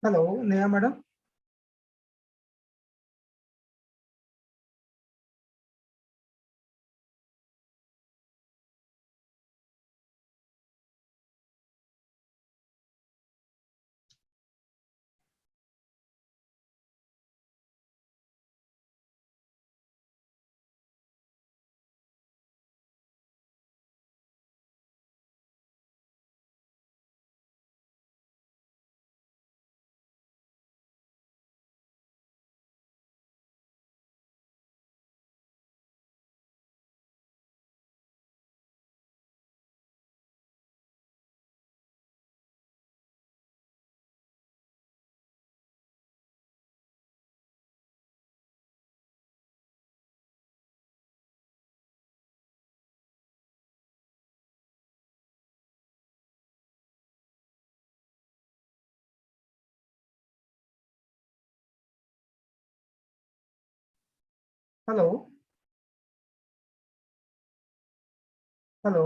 Hello Neha madam. Hello hello.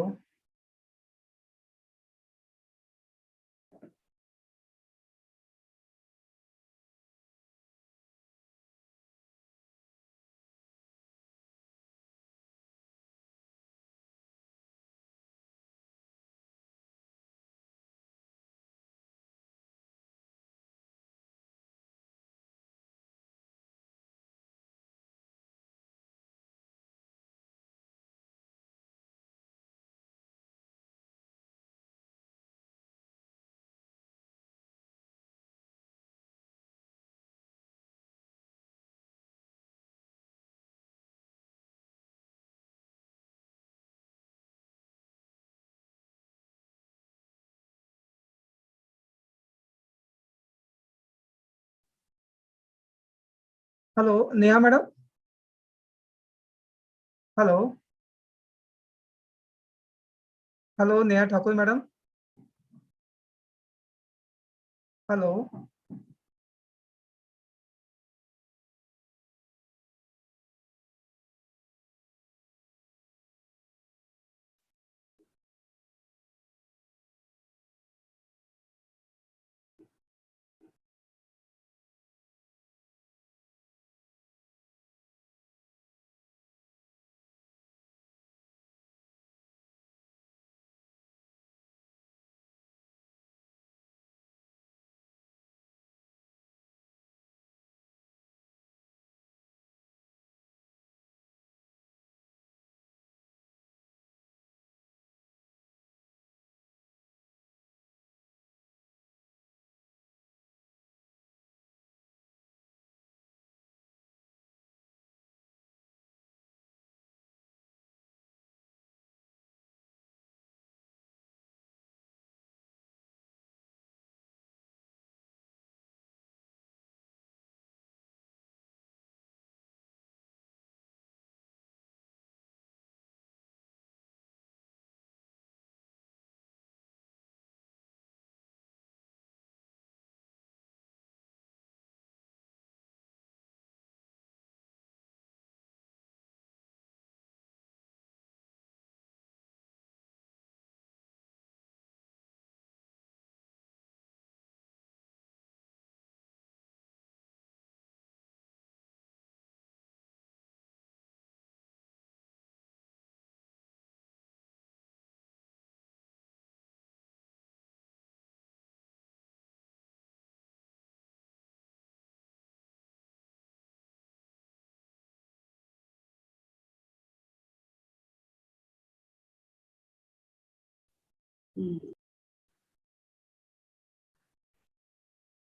Hello Neha madam. Hello hello Neha Thakur madam. Hello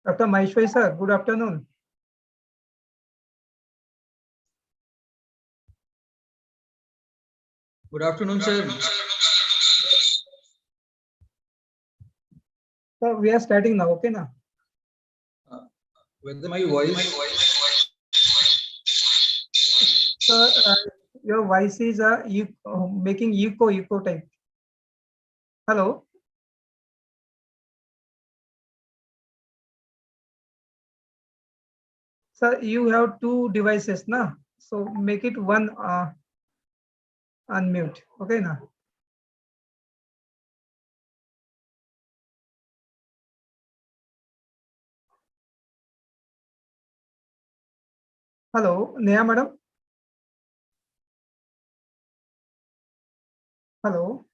doctor Maheshwari sir, good afternoon. Good afternoon, sir. So we are starting now, okay now? Whether my voice. So your voice is making echo type. Hello. Sir, you have two devices, na? So make it one unmute, okay na? Hello, Neha madam. Hello.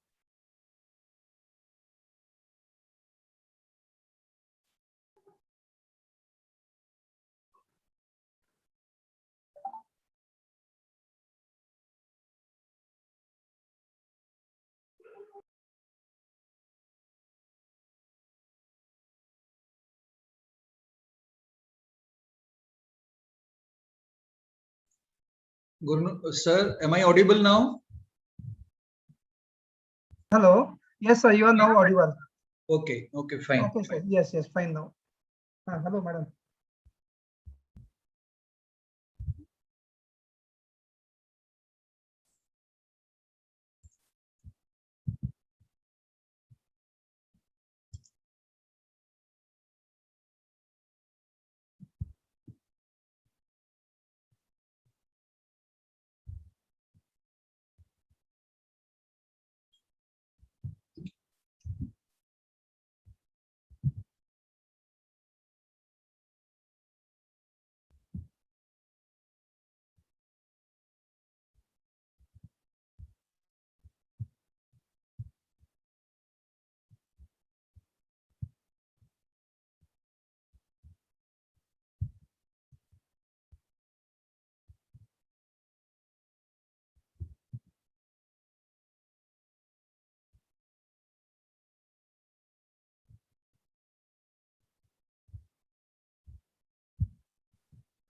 Sir, am I audible now? Hello. Yes, sir. You are now audible. Okay, fine. Okay, sir. Yes, fine now. Hello, madam.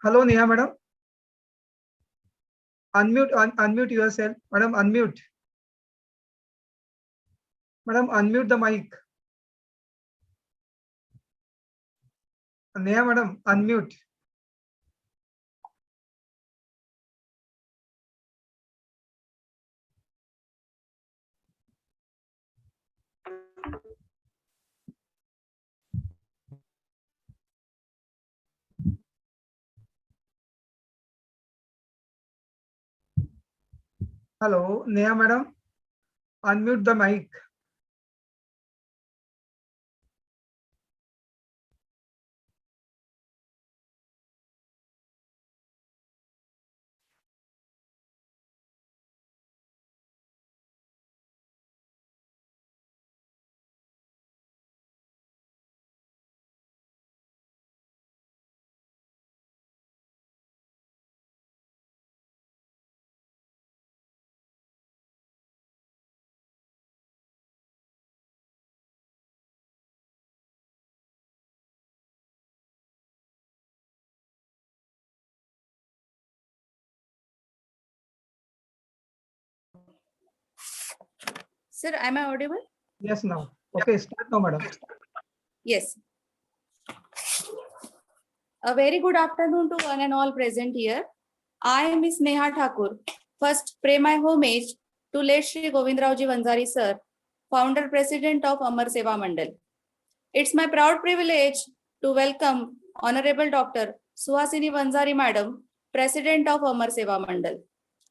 Hello, Neha madam. Unmute yourself. Madam, unmute. Madam, unmute the mic. Neha madam, unmute. Hello, Neha madam. Unmute the mic. Sir, am I audible? Yes, now. Okay, start now, madam. Yes. A very good afternoon to one and all present here. I am Miss Neha Thakur. First, pay my homage to late Shri Govindraoji Vanzari sir, founder president of Amar Seva Mandal. It's my proud privilege to welcome Honorable Dr. Suhasini Vanzari Madam, President of Amar Seva Mandal.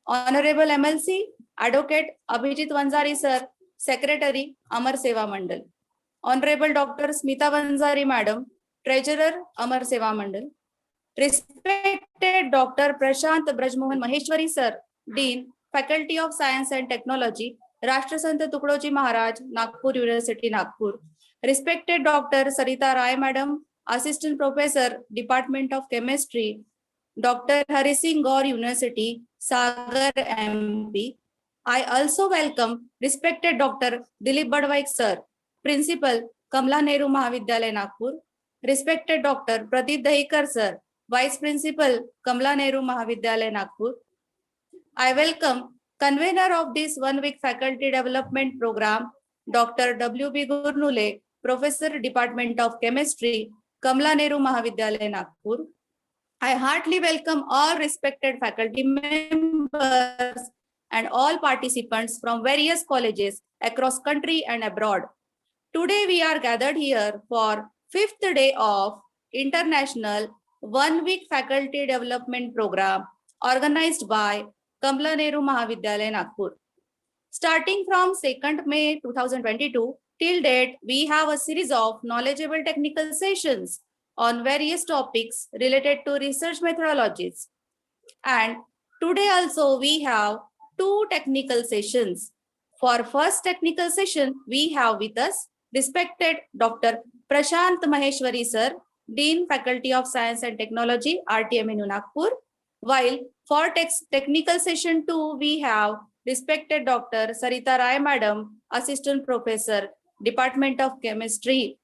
Honorable MLC, Advocate Abhijit Vanzari sir, Secretary, Amar Seva Mandal. Honorable Dr. Smita Vanzari Madam, Treasurer, Amar Seva Mandal. Respected Dr. Prashant Brajmohan Maheshwari sir, Dean, Faculty of Science and Technology, Rashtrasant Tukdoji Maharaj, Nagpur University, Nagpur. Respected Dr. Sarita Rai Madam, Assistant Professor, Department of Chemistry, Dr. Hari Singh Gaur University, Sagar MP. I also welcome respected Dr. Dilip Badwaik sir, Principal, Kamla Nehru Mahavidyalaya, Nagpur. Respected Dr. Pradeep Dahikar sir, Vice Principal, Kamla Nehru Mahavidyalaya, Nagpur. I welcome convener of this 1 week faculty development program, Dr. W.B. Gurnule, Professor, Department of Chemistry, Kamla Nehru Mahavidyalaya, Nagpur. I heartily welcome all respected faculty members and all participants from various colleges across country and abroad. Today we are gathered here for 5th day of International 1 week faculty development program organized by Kamla Nehru Mahavidyalaya, Nagpur. Starting from 2nd May 2022 till date, we have a series of knowledgeable technical sessions on various topics related to research methodologies. And today also we have two technical sessions. For first technical session, we have with us respected Dr. Prashant Maheshwari sir, Dean Faculty of Science and Technology, RTMNU Nagpur. While for technical session 2, we have respected Dr. Sarita Rai Madam, Assistant Professor, Department of Chemistry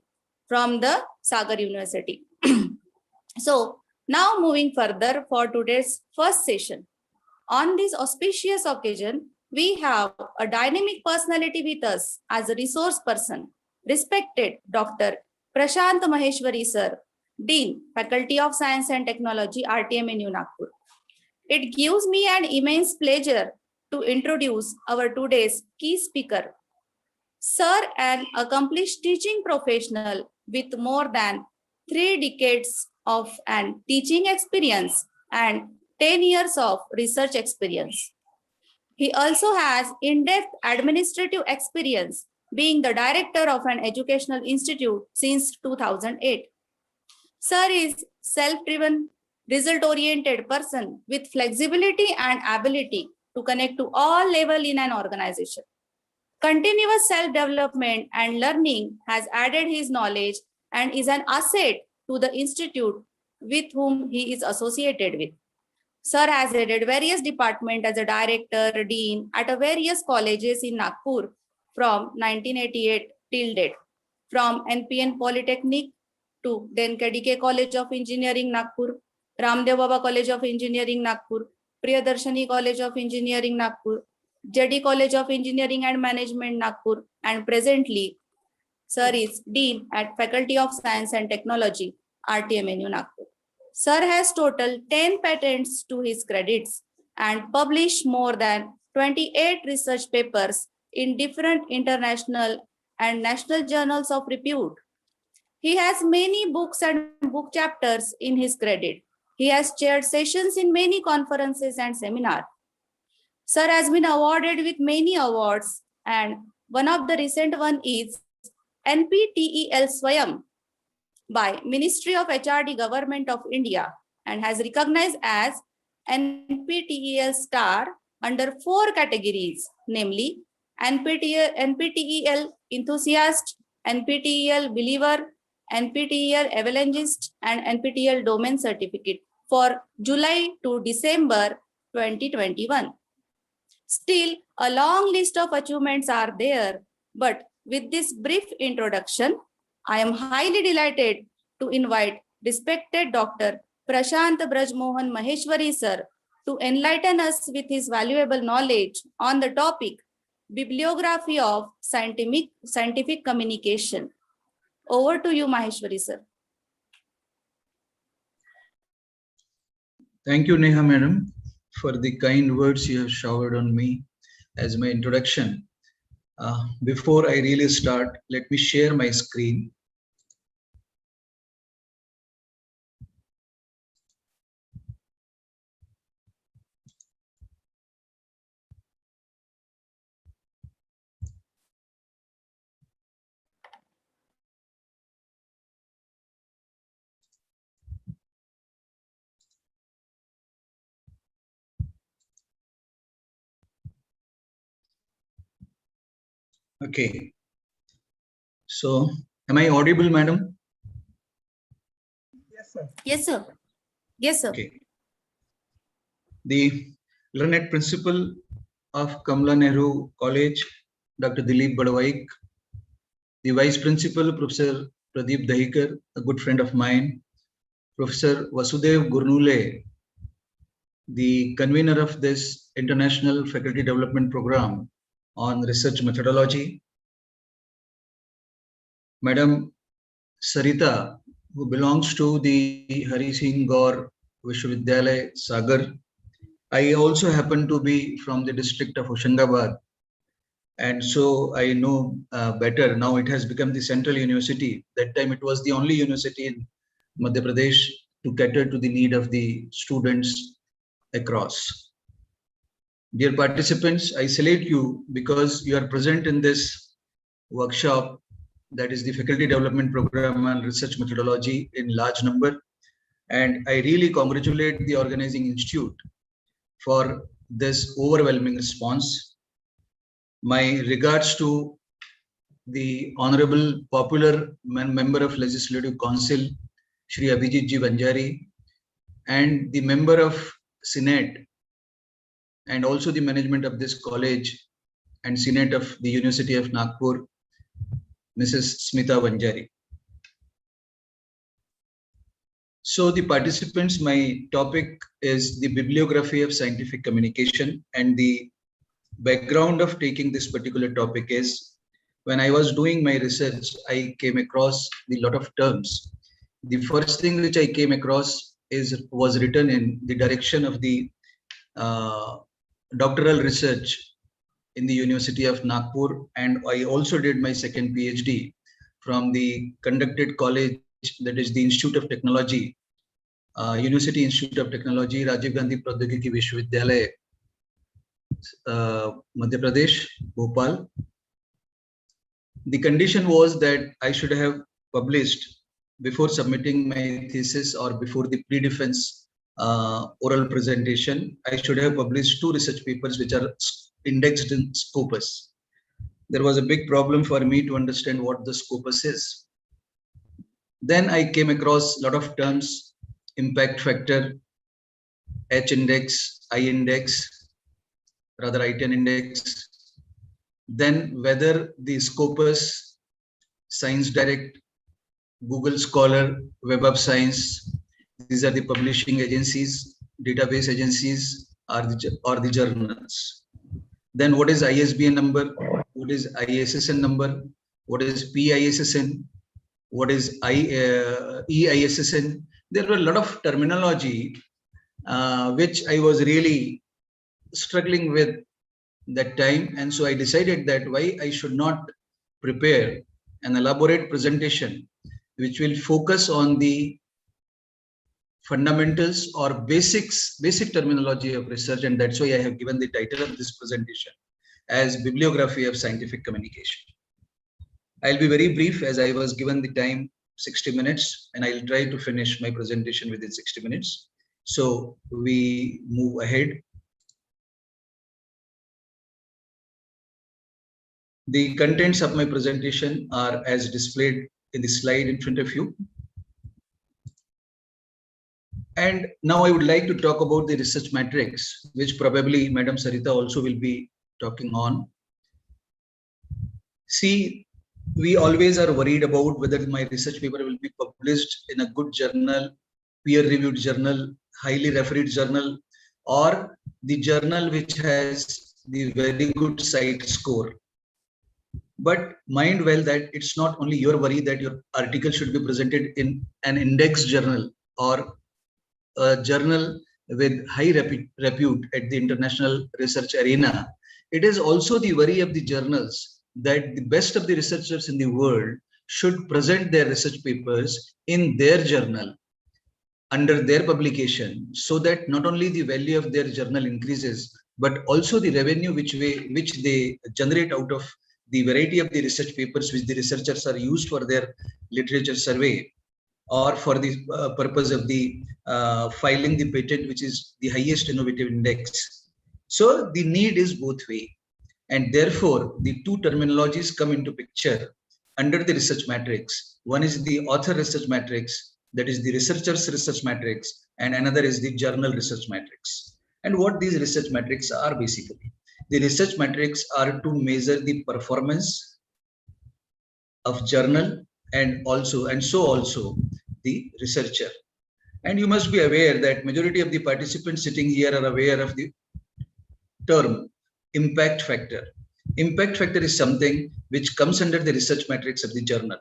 from the Sagar University. So now moving further for today's first session. On this auspicious occasion, we have a dynamic personality with us as a resource person, respected Dr. Prashant Maheshwari sir, Dean, Faculty of Science and Technology, RTMNU Nagpur. It gives me an immense pleasure to introduce our today's key speaker. Sir, an accomplished teaching professional with more than 3 decades of an teaching experience and 10 years of research experience. He also has in-depth administrative experience, being the director of an educational institute since 2008. Sir is self-driven, result-oriented person with flexibility and ability to connect to all levels in an organization. Continuous self-development and learning has added his knowledge and is an asset to the institute with whom he is associated with. Sir has headed various departments as a director, dean at various colleges in Nagpur from 1988 till date, from NPN Polytechnic to then KDK College of Engineering Nagpur, Ramdev Baba College of Engineering Nagpur, Priyadarshini College of Engineering Nagpur, JD College of Engineering and Management Nagpur, and presently Sir is Dean at Faculty of Science and Technology, RTMNU Nagpur. Sir has total 10 patents to his credits and published more than 28 research papers in different international and national journals of repute. He has many books and book chapters in his credit. He has chaired sessions in many conferences and seminars. Sir has been awarded with many awards, and one of the recent one is NPTEL Swayam by Ministry of HRD Government of India and has recognized as NPTEL Star under 4 categories, namely NPTEL Enthusiast, NPTEL Believer, NPTEL Evangelist, and NPTEL Domain Certificate for July to December 2021. Still, a long list of achievements are there, but with this brief introduction, I am highly delighted to invite respected Dr. Prashant Brajmohan Maheshwari sir to enlighten us with his valuable knowledge on the topic Bibliography of Scientific Communication. Over to you, Maheshwari sir. Thank you, Neha madam, for the kind words you have showered on me as my introduction. Before I really start, let me share my screen. Okay. So, am I audible, madam? Yes, sir. Yes, sir. Yes, sir. Okay. The learned principal of Kamala Nehru College, Dr. Dilip Badwaik, the vice principal, Professor Pradeep Dahikar, a good friend of mine, Professor Vasudev Gurnule, the convener of this International Faculty Development Program on Research Methodology, Madam Sarita, who belongs to the Hari Singh Gaur Vishwavidyalaya, Sagar. I also happen to be from the district of Hoshangabad, and so I know better. Now it has become the central university. That time it was the only university in Madhya Pradesh to cater to the need of the students across. Dear participants, I salute you because you are present in this workshop, that is the Faculty Development Program and Research Methodology, in large number. And I really congratulate the organizing institute for this overwhelming response. My regards to the Honorable Popular Member of Legislative Council, Shri Abhijit Ji Vanjari, and the Member of Senate, and also the management of this college and Senate of the University of Nagpur, Mrs. Smita Vanjari. So the participants, my topic is the bibliography of scientific communication, and the background of taking this particular topic is when I was doing my research, I came across a lot of terms. The first thing which I came across was written in the direction of the doctoral research in the University of Nagpur, and I also did my second PhD from the conducted college, that is the Institute of Technology, University Institute of Technology, Rajiv Gandhi Pradyogiki Vishwavidyalaya, Madhya Pradesh, Bhopal. The condition was that I should have published before submitting my thesis or before the pre-defense oral presentation. I should have published 2 research papers which are indexed in Scopus. There was a big problem for me to understand what the Scopus is. Then I came across a lot of terms: impact factor, H index, I index, rather I10 index. Then whether the Scopus, Science Direct, Google Scholar, Web of Science, these are the publishing agencies, database agencies, or the journals. Then what is ISBN number? What is ISSN number? What is PISSN? What is EISSN? There were a lot of terminology which I was really struggling with that time, and so I decided that why I should not prepare an elaborate presentation which will focus on the fundamentals or basic terminology of research, and that's why I have given the title of this presentation as Bibliography of Scientific Communication. I'll be very brief as I was given the time 60 minutes, and I'll try to finish my presentation within 60 minutes. So we move ahead. The contents of my presentation are as displayed in the slide in front of you. And now I would like to talk about the research matrix, which probably Madam Sarita also will be talking on. See, we always are worried about whether my research paper will be published in a good journal, peer-reviewed journal, highly refereed journal, or the journal which has the very good site score. But mind well that it's not only your worry that your article should be presented in an index journal or a journal with high repute at the international research arena. It is also the worry of the journals that the best of the researchers in the world should present their research papers in their journal under their publication, so that not only the value of their journal increases, but also the revenue which they generate out of the variety of the research papers which the researchers are used for their literature survey or for the purpose of the filing the patent, which is the highest innovative index. So the need is both way, and therefore the 2 terminologies come into picture under the research matrix. One is the author research matrix, that is the researcher's research matrix, and another is the journal research matrix. And what these research matrices are basically? The research matrix are to measure the performance of journal and also the researcher. And you must be aware that majority of the participants sitting here are aware of the term impact factor. Impact factor is something which comes under the research matrix of the journal.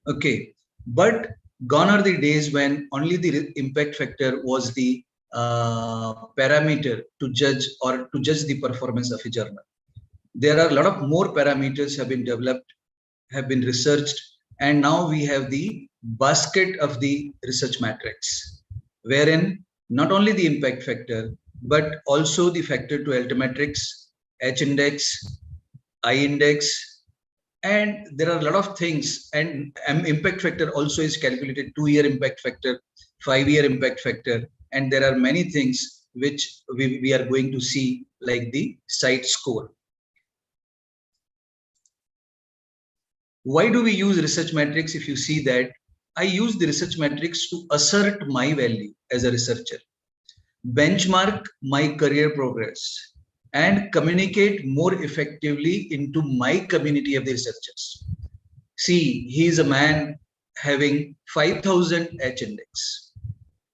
Okay, but gone are the days when only the impact factor was the parameter to judge the performance of a journal. There are a lot of more parameters have been developed, have been researched, and now we have the basket of the research matrix, wherein not only the impact factor, but also the factor to altimetrics, H index, I index, and there are a lot of things. And impact factor also is calculated 2-year impact factor, 5-year impact factor, and there are many things which we are going to see, like the cite score. Why do we use research matrix? If you see that I use the research matrix to assert my value as a researcher, benchmark my career progress, and communicate more effectively into my community of the researchers. See, he is a man having 5,000 H index.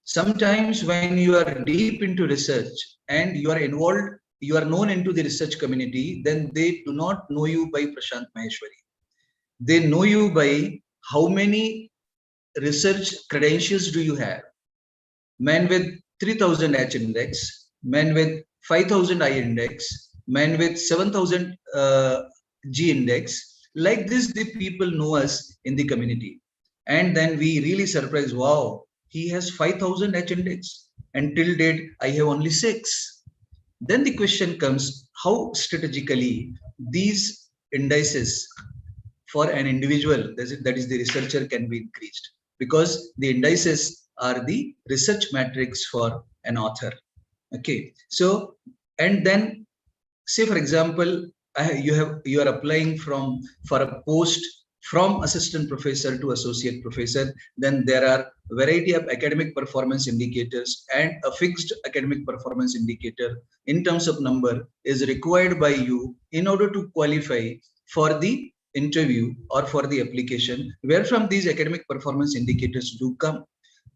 Sometimes when you are deep into research and you are involved, you are known into the research community, then they do not know you by Prashant Maheshwari. They know you by how many research credentials do you have. Man with 3,000 H index, man with 5,000 I index, man with 7,000 G index. Like this, the people know us in the community. And then we really surprise, wow, he has 5,000 H index. And till date, I have only 6. Then the question comes, how strategically these indices for an individual, that is the researcher, can be increased, because the indices are the research matrix for an author. Okay, so and then say for example, you are applying for a post from assistant professor to associate professor. Then there are variety of academic performance indicators, and a fixed academic performance indicator in terms of number is required by you in order to qualify for the interview or for the application, where from these academic performance indicators do come.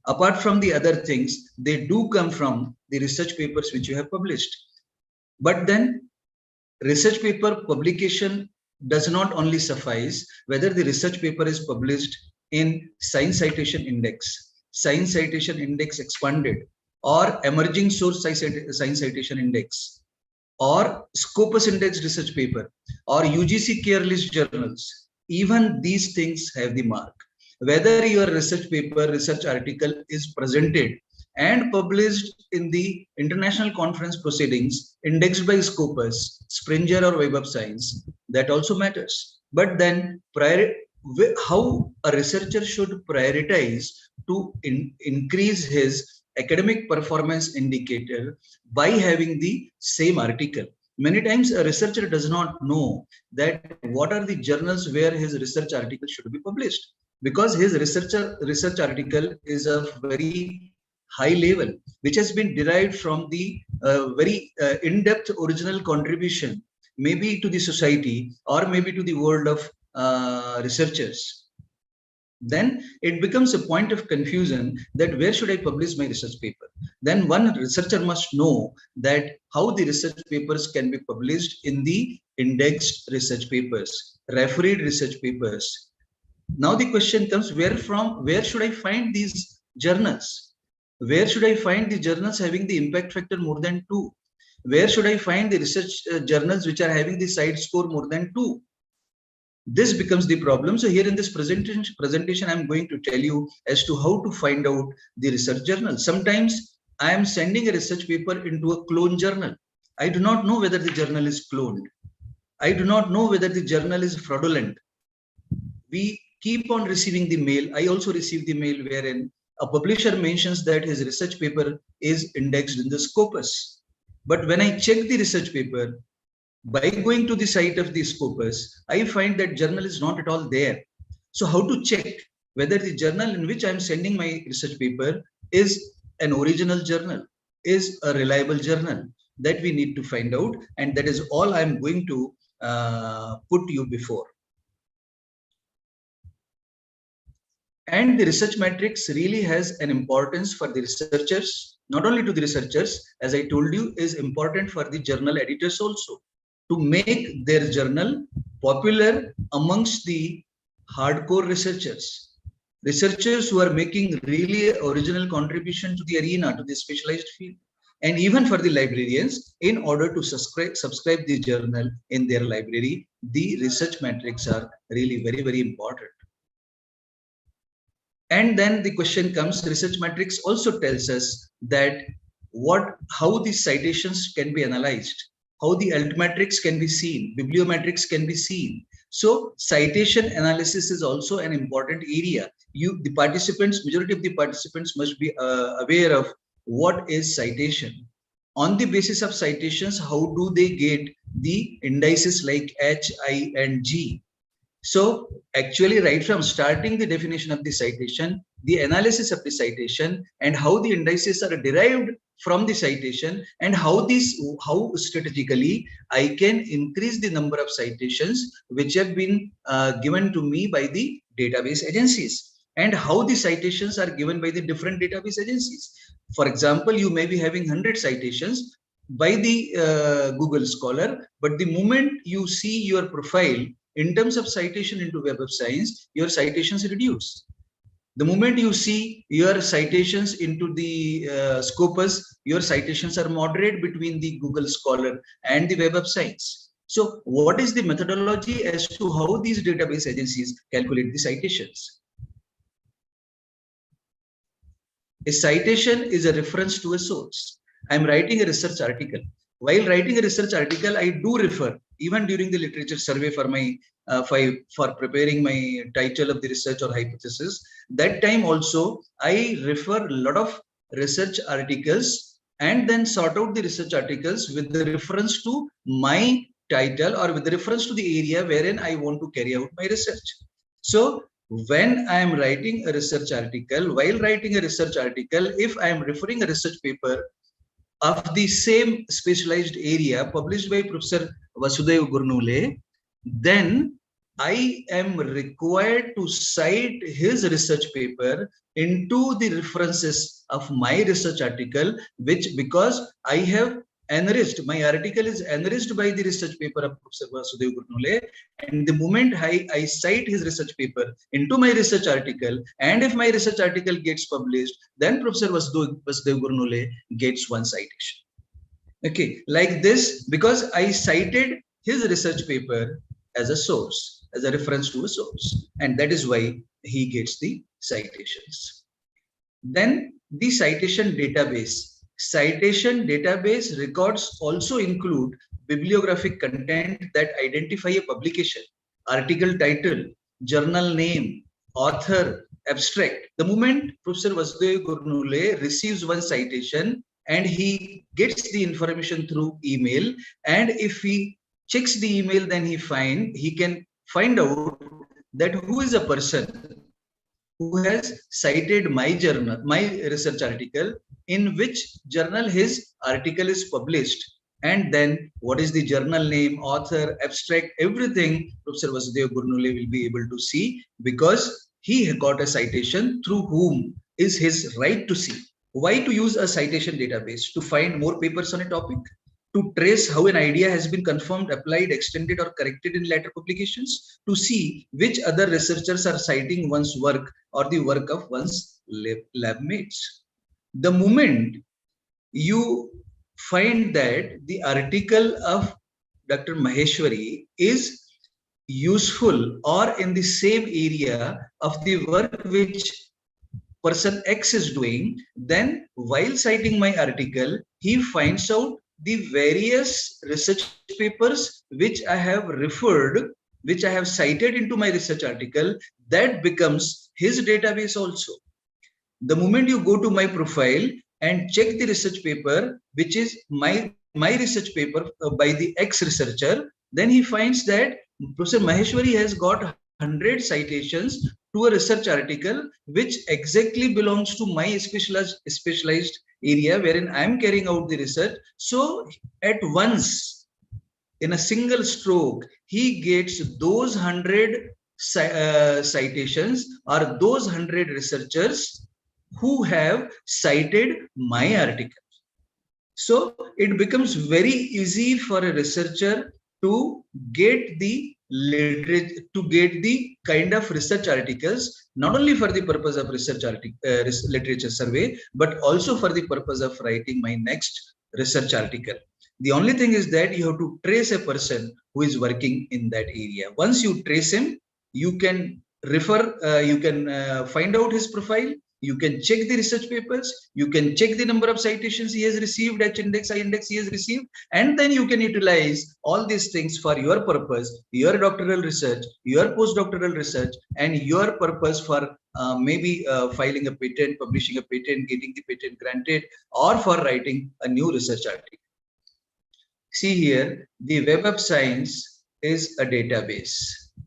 Apart from the other things, they do come from the research papers which you have published. But then research paper publication does not only suffice. Whether the research paper is published in Science Citation Index, Science Citation Index Expanded, or Emerging Source Science Citation Index, or Scopus Index research paper, or UGC Care List journals, even these things have the mark. Whether your research paper, research article is presented and published in the international conference proceedings, indexed by Scopus, Springer, or Web of Science, that also matters. But then how a researcher should prioritize to increase his academic performance indicator by having the same article. Many times a researcher does not know that what are the journals where his research article should be published, because his research article is of very high level, which has been derived from the very in-depth original contribution, maybe to the society or maybe to the world of researchers. Then it becomes a point of confusion that where should I publish my research paper? Then one researcher must know that how the research papers can be published in the indexed research papers, refereed research papers. Now the question comes, where should I find these journals? Where should I find the journals having the impact factor more than 2? Where should I find the research journals which are having the CITE score more than 2? This becomes the problem. So here in this presentation, I'm going to tell you as to how to find out the research journal. Sometimes I am sending a research paper into a clone journal. I do not know whether the journal is cloned. I do not know whether the journal is fraudulent. We keep on receiving the mail. I also received the mail wherein a publisher mentions that his research paper is indexed in the Scopus. But when I check the research paper, by going to the site of the Scopus, I find that journal is not at all there. So how to check whether the journal in which I'm sending my research paper is an original journal, is a reliable journal? That we need to find out, and that is all I'm going to put you before. And the research matrix really has an importance for the researchers, not only to the researchers, as I told you, is important for the journal editors also, to make their journal popular amongst the hardcore researchers who are making really original contribution to the arena, to the specialized field, and even for the librarians, in order to subscribe the journal in their library. The research matrix are really very, very important. And then the question comes, research matrix also tells us that how the citations can be analyzed, how the altmetrics can be seen, bibliometrics can be seen. So citation analysis is also an important area. Majority of the participants must be aware of what is citation. On the basis of citations, how do they get the indices like H, I, and G? So actually, right from starting the definition of the citation, the analysis of the citation, and how the indices are derived from the citation, and how strategically I can increase the number of citations which have been given to me by the database agencies, and how the citations are given by the different database agencies. For example, you may be having 100 citations by the Google Scholar, but the moment you see your profile in terms of citation into Web of Science, your citations reduce. The moment you see your citations into the Scopus, your citations are moderate between the Google Scholar and the Web of Science. So what is the methodology as to how these database agencies calculate the citations? A citation is a reference to a source. I'm writing a research article. While writing a research article, I do refer, even during the literature survey for my for preparing my title of the research or hypothesis, that time also I refer a lot of research articles and then sort out the research articles with the reference to my title or with the reference to the area wherein I want to carry out my research. So when I am writing a research article, while writing a research article, if I am referring a research paper of the same specialized area published by Professor Vasudev Gurnule, then I am required to cite his research paper into the references of my research article, which because I have enriched, my article is enriched by the research paper of Professor Vasudev Gurnule, and the moment I cite his research paper into my research article, and if my research article gets published, then Professor Vasudev Gurnule gets one citation. Okay, like this, because I cited his research paper as a source, as a reference to a source, and that is why he gets the citations. Then the citation database. Citation database records also include bibliographic content that identify a publication, article title, journal name, author, abstract. The moment Professor Vasudev Gurnule receives one citation and he gets the information through email, and if he checks the email, then he can find out that who is a person who has cited my journal, my research article, in which journal his article is published, and then what is the journal name, author, abstract, everything Professor Vasudev Gurnule will be able to see, because he got a citation through whom is his right to see. Why to use a citation database? To find more papers on a topic, to trace how an idea has been confirmed, applied, extended, or corrected in later publications, to see which other researchers are citing one's work or the work of one's lab mates. The moment you find that the article of Dr. Maheshwari is useful or in the same area of the work which person X is doing, then while citing my article, he finds out the various research papers which I have referred, which I have cited into my research article. That becomes his database also. The moment you go to my profile and check the research paper, which is my research paper by the X researcher, then he finds that Professor Maheshwari has got 100 citations to a research article which exactly belongs to my specialized area wherein I am carrying out the research. So at once, in a single stroke, he gets those 100 citations or those 100 researchers who have cited my article. So it becomes very easy for a researcher to get the literature, to get the kind of research articles, not only for the purpose of research literature survey, but also for the purpose of writing my next research article. The only thing is that you have to trace a person who is working in that area. Once you trace him, you can refer, you can find out his profile, You can check the research papers, you can check the number of citations he has received, H index, I index he has received, and then you can utilize all these things for your purpose, your doctoral research, your postdoctoral research, and your purpose for maybe filing a patent, publishing a patent, getting the patent granted, or for writing a new research article. See here, the Web of Science is a database.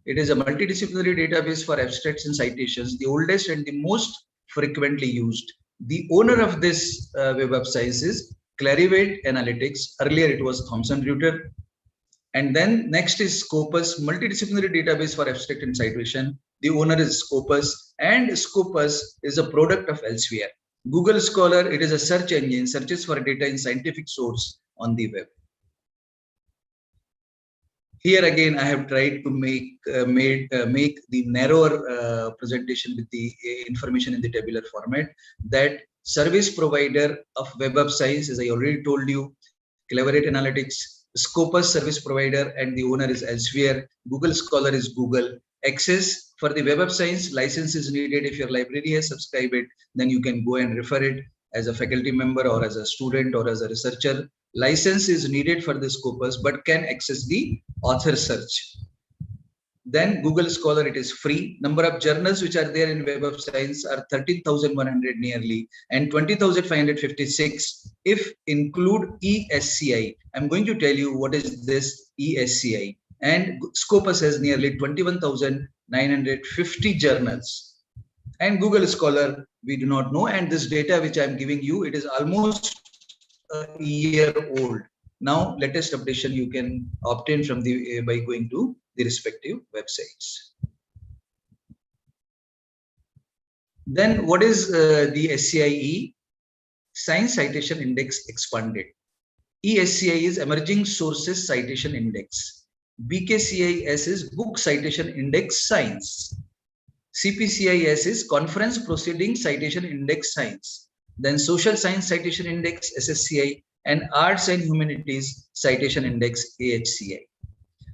It is a multidisciplinary database for abstracts and citations, the oldest and the most frequently used. The owner of this Web of Science is Clarivate Analytics. Earlier it was Thomson Reuters. And then next is Scopus, multidisciplinary database for abstract and citation. The owner is Scopus, and Scopus is a product of Elsevier. Google Scholar, it is a search engine, searches for data in scientific source on the web. Here again, I have tried to make the narrower presentation with the information in the tabular format. That service provider of Web of Science, as I already told you, Clarivate Analytics, Scopus service provider, and the owner is Elsevier. Google Scholar is Google. Access for the Web of Science license is needed. If your library has subscribed it, then you can go and refer it as a faculty member or as a student or as a researcher. License is needed for the Scopus, but can access the author search. Then Google Scholar, it is free. Number of journals which are there in Web of Science are 13,100 nearly, and 20,556 if include ESCI. I'm going to tell you what is this ESCI. And Scopus has nearly 21,950 journals. And Google Scholar, we do not know. And this data which I'm giving you, it is almost a year old. Now, latest updation you can obtain from the by going to the respective websites. Then what is the SCIE? Science Citation Index Expanded. ESCI is Emerging Sources Citation Index. BKCIS is Book Citation Index Science. CPCIS is Conference Proceeding Citation Index Science. Then Social Science Citation Index SSCI, and Arts and Humanities Citation Index AHCI.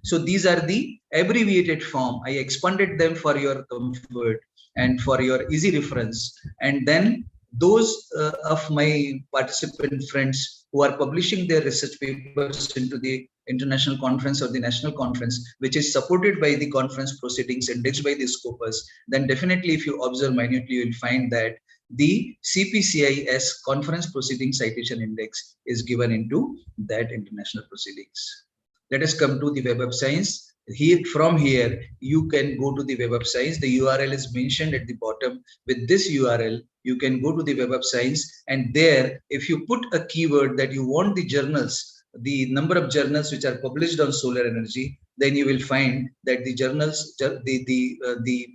So these are the abbreviated form. I expanded them for your comfort and for your easy reference. And then those of my participant friends who are publishing their research papers into the international conference or the national conference, which is supported by the conference proceedings indexed by the Scopus, then definitely if you observe minutely, you will find that the CPCIS Conference Proceeding Citation Index is given into that international proceedings. Let us come to the Web of Science. Here, from here, you can go to the Web of Science. The URL is mentioned at the bottom. With this URL, you can go to the Web of Science, and there, if you put a keyword that you want the journals, the number of journals which are published on solar energy, then you will find that the journals, the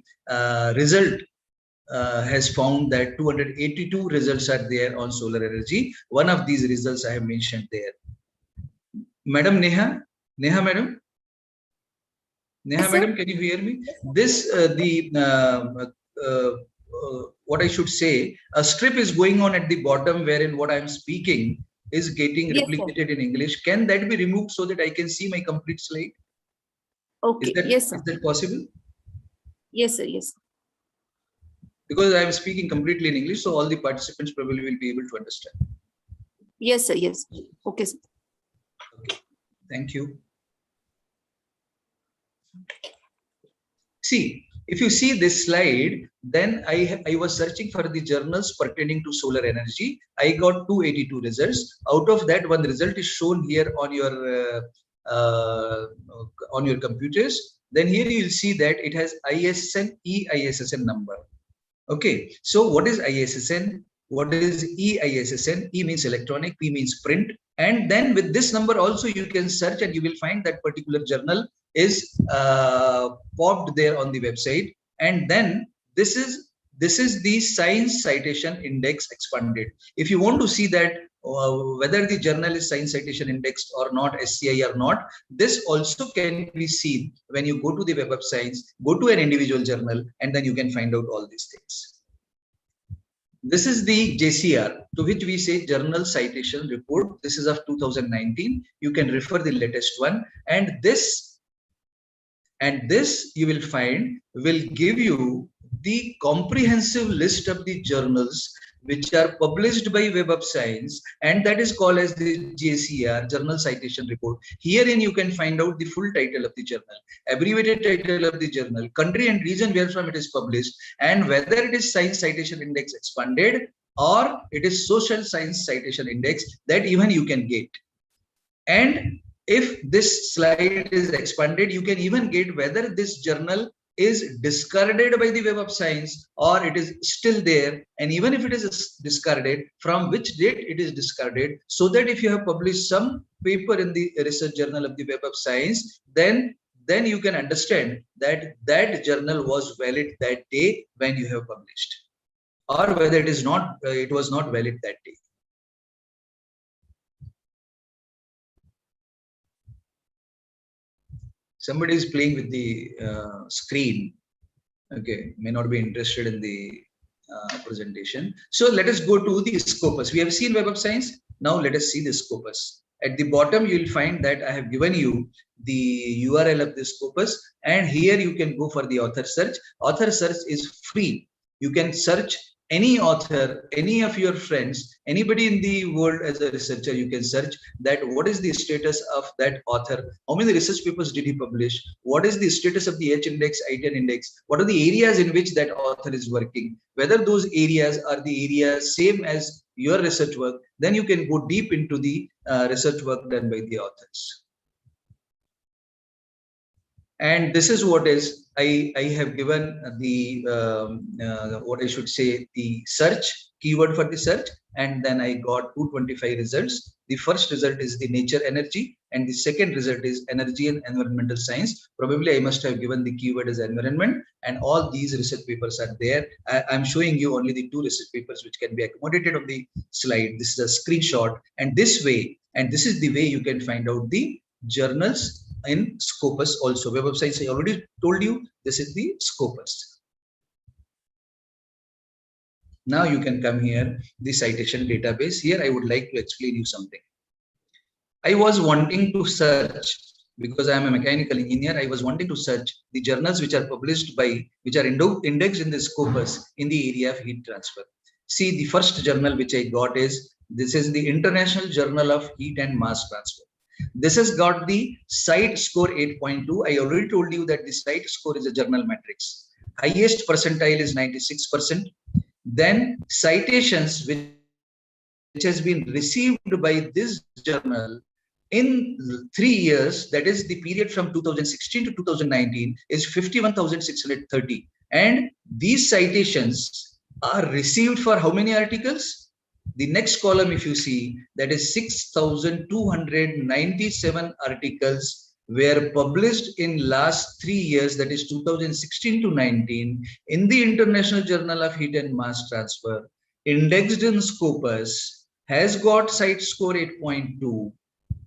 result has found that 282 results are there on solar energy. One of these results I have mentioned there. Madam Neha madam, Yes, madam, can you hear me? This what I should say, a strip is going on at the bottom wherein what I am speaking is getting replicated in English. Can that be removed so that I can see my complete slide? Okay. Yes, sir. Is that possible? Yes, sir. Yes. Because I am speaking completely in English, so all the participants probably will be able to understand. Yes, sir. Yes. Okay, sir. Okay. Thank you. See, if you see this slide, then I was searching for the journals pertaining to solar energy. I got 282 results. Out of that, one result is shown here on your computers. Then here you will see that it has ISSN, EISSN number. Okay, so what is ISSN? What is EISSN? E means electronic, P means print. And then with this number also you can search and you will find that particular journal is popped there on the website. And then this is the Science Citation Index Expanded. If you want to see that whether the journal is Science Citation Indexed or not, SCI or not, this also can be seen when you go to the Web of Science, go to an individual journal, and then you can find out all these things. This is the JCR, to which we say Journal Citation Report. This is of 2019. You can refer the latest one, and this you will find will give you the comprehensive list of the journals which are published by Web of Science, and that is called as the JCR, Journal Citation Report. Herein you can find out the full title of the journal, abbreviated title of the journal, country and region where from it is published, and whether it is Science Citation Index expanded or it is Social Science Citation Index, that even you can get. And if this slide is expanded, you can even get whether this journal is discarded by the Web of Science or it is still there, and even if it is discarded, from which date it is discarded, so that if you have published some paper in the research journal of the Web of Science, then you can understand that that journal was valid that day when you have published, or whether it is not, it was not valid that day. Somebody is playing with the screen. Okay, may not be interested in the presentation. So let us go to the Scopus. We have seen Web of Science. Now let us see the Scopus. At the bottom, you will find that I have given you the URL of the Scopus, and here you can go for the author search. Author search is free. You can search any author, any of your friends, anybody in the world as a researcher. You can search that what is the status of that author, how many research papers did he publish, what is the status of the H index, I10 index, what are the areas in which that author is working, whether those areas are the areas same as your research work. Then you can go deep into the research work done by the authors. And this is what is, I have given the what I should say, the search keyword for the search, and then I got 225 results. The first result is the nature energy, and the second result is energy and environmental science. Probably I must have given the keyword as environment, and all these research papers are there. I'm showing you only the two research papers which can be accommodated on the slide. This is a screenshot, and this way, and this is the way you can find out the journals in Scopus also. Web of Science, I already told you, this is the Scopus. Now you can come here, the citation database. Here I would like to explain you something. I was wanting to search, because I am a mechanical engineer, I was wanting to search the journals which are published by, which are indexed in the Scopus in the area of heat transfer. See, the first journal which I got is, this is the International Journal of Heat and Mass Transfer. This has got the CITE score 8.2. I already told you that the CITE score is a journal matrix. Highest percentile is 96%. Then citations which has been received by this journal in 3 years, that is the period from 2016 to 2019, is 51,630. And these citations are received for how many articles? The next column, if you see, that is 6,297 articles were published in last 3 years, that is 2016 to 19, in the International Journal of Heat and Mass Transfer, indexed in Scopus, has got CITE score 8.2,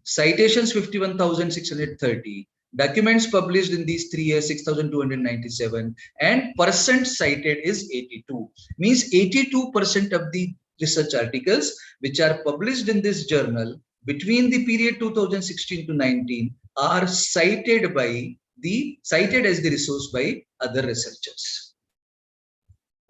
citations 51,630, documents published in these 3 years 6,297, and percent cited is 82. Means 82% of the research articles which are published in this journal between the period 2016 to 19 are cited as the resource by other researchers.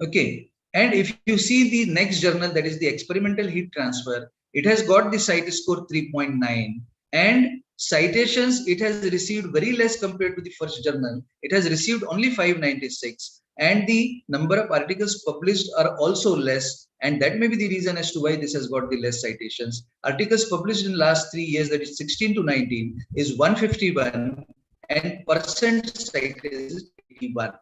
Okay, and if you see the next journal, that is the Experimental Heat Transfer, it has got the CITE score 3.9, and citations it has received very less compared to the first journal. It has received only 596, and the number of articles published are also less, and that may be the reason as to why this has got the less citations. Articles published in last 3 years, that is 16 to 19, is 151, and percent cited is 81.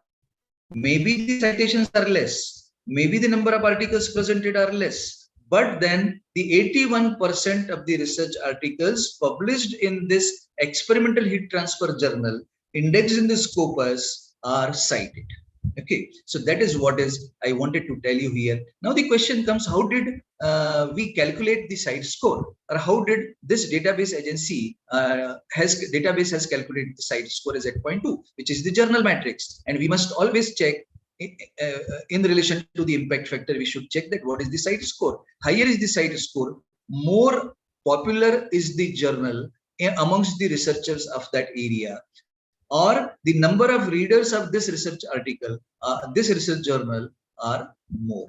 Maybe the citations are less, maybe the number of articles presented are less, but then the 81% of the research articles published in this Experimental Heat Transfer journal indexed in the Scopus are cited. Okay, so that is what is I wanted to tell you here. Now the question comes, how did we calculate the CITE score, or how did this database agency has calculated the CITE score as 8.2, which is the journal matrix, and we must always check in relation to the impact factor. We should check that what is the CITE score. Higher is the CITE score, more popular is the journal amongst the researchers of that area. or the number of readers of this research article, this research journal are more.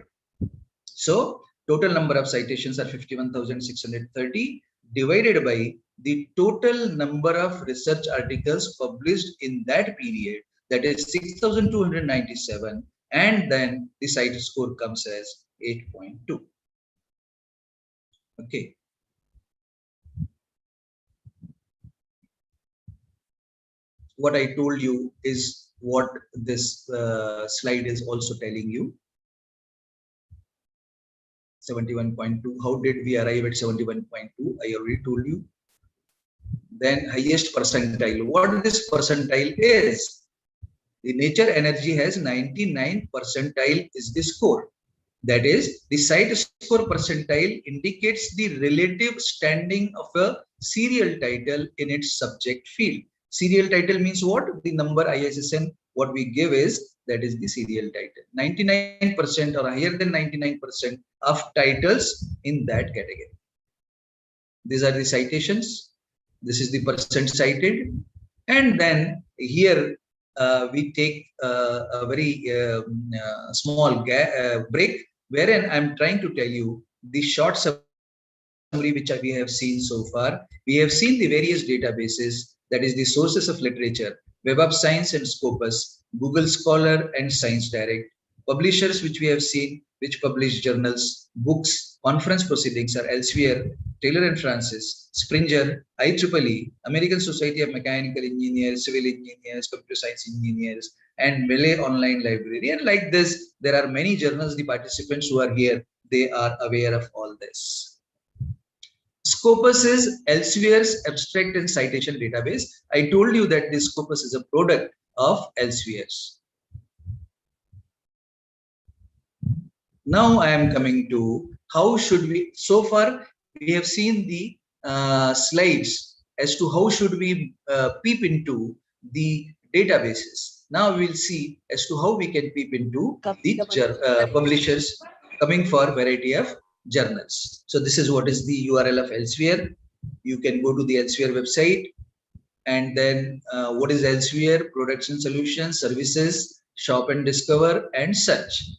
So total number of citations are 51,630 divided by the total number of research articles published in that period, that is 6,297, and then the cite score comes as 8.2. Okay. What I told you is what this slide is also telling you. 71.2. How did we arrive at 71.2? I already told you. Then highest percentile. What this percentile is? The nature energy has 99 percentile is the score. That is, the cite score percentile indicates the relative standing of a serial title in its subject field. Serial title means what? The number ISSN, what we give is, that is the serial title. 99% or higher than 99% of titles in that category. These are the citations. This is the percent cited. And then here we take a very small break, wherein I'm trying to tell you the short summary which we have seen so far. We have seen the various databases, that is the sources of literature, Web of Science and Scopus, Google Scholar and Science Direct, publishers which we have seen, which publish journals, books, conference proceedings are elsewhere, Taylor and Francis, Springer, IEEE, American Society of Mechanical Engineers, Civil Engineers, Computer Science Engineers, and Melee Online Library. And like this, there are many journals. The participants who are here, they are aware of all this. Scopus is Elsewhere's abstract and citation database. I told you that this Scopus is a product of Elsewhere's. Now I am coming to how should we, so far we have seen the slides as to how should we peep into the databases. Now we will see as to how we can peep into the publishers coming for variety of journals. So this is what is the URL of Elsewhere. You can go to the Elsewhere website, and then what is Elsewhere? Products and solutions, services, shop and discover, and search.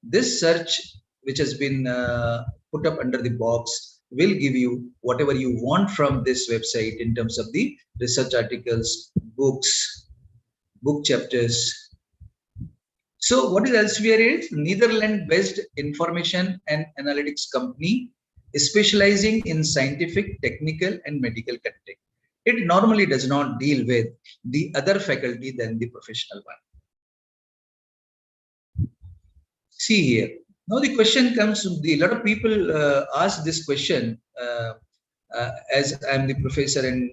This search, which has been put up under the box, will give you whatever you want from this website in terms of the research articles, books, book chapters. So what is Elsewhere is? Netherlands-based information and analytics company specializing in scientific, technical, and medical content. It normally does not deal with the other faculty than the professional one. See here. Now the question comes, a lot of people ask this question as I am the professor and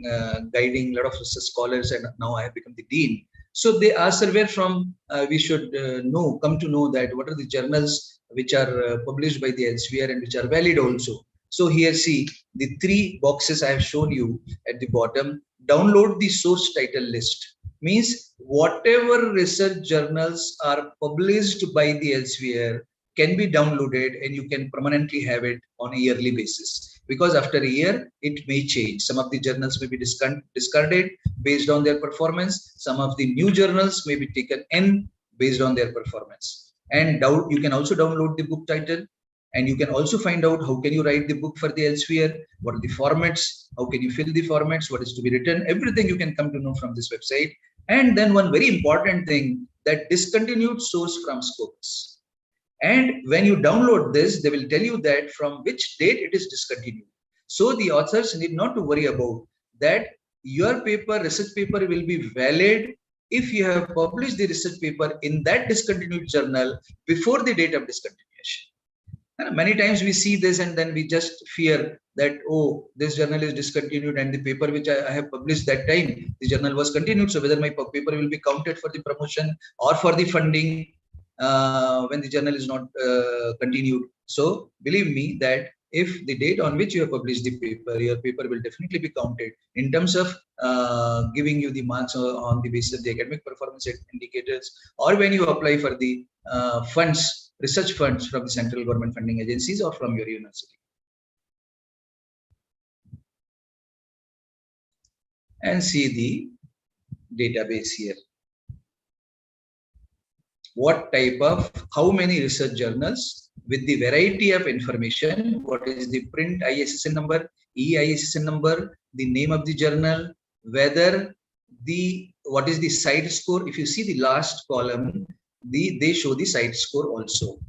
guiding a lot of scholars, and now I have become the dean. So they ask where from we should come to know that what are the journals which are published by the Elsewhere and which are valid also. So here see the three boxes I have shown you at the bottom. Download the source title list. Means whatever research journals are published by the Elsewhere can be downloaded, and you can permanently have it on a yearly basis. Because after a year, it may change. Some of the journals may be discarded based on their performance. Some of the new journals may be taken in based on their performance. And you can also download the book title, and you can also find out how can you write the book for the Elsewhere, what are the formats, how can you fill the formats, what is to be written, everything you can come to know from this website. And then one very important thing, that discontinued source from Scopus. And when you download this, they will tell you that from which date it is discontinued. So the authors need not to worry about that. Your paper, research paper, will be valid if you have published the research paper in that discontinued journal before the date of discontinuation. And many times we see this and then we just fear that, oh, this journal is discontinued and the paper which I have published that time, the journal was continued. So whether my paper will be counted for the promotion or for the funding when the journal is not continued. So believe me that if the date on which you have published the paper, your paper will definitely be counted in terms of giving you the marks on the basis of the academic performance indicators, or when you apply for the funds, research funds from the central government funding agencies or from your university. And see the database here. What type of, how many research journals with the variety of information, what is the print ISSN number, EISSN number, the name of the journal, whether the, what is the site score. If you see the last column, they show the site score also.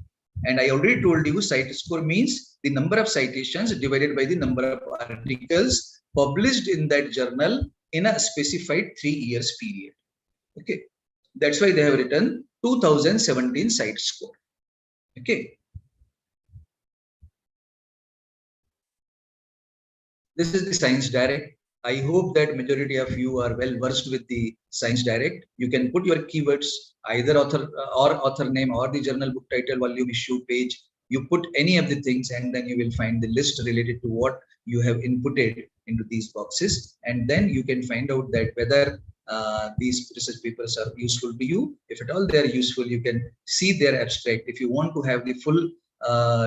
And I already told you site score means the number of citations divided by the number of articles published in that journal in a specified 3 years period. Okay, that's why they have written 2017 site score. Okay, this is the Science Direct. I hope that majority of you are well versed with the Science Direct. You can put your keywords, either author name or the journal book title, volume, issue, page. You put any of the things and then you will find the list related to what you have inputted into these boxes. And then you can find out that whether these research papers are useful to you. If at all they are useful, you can see their abstract. If you want to have the full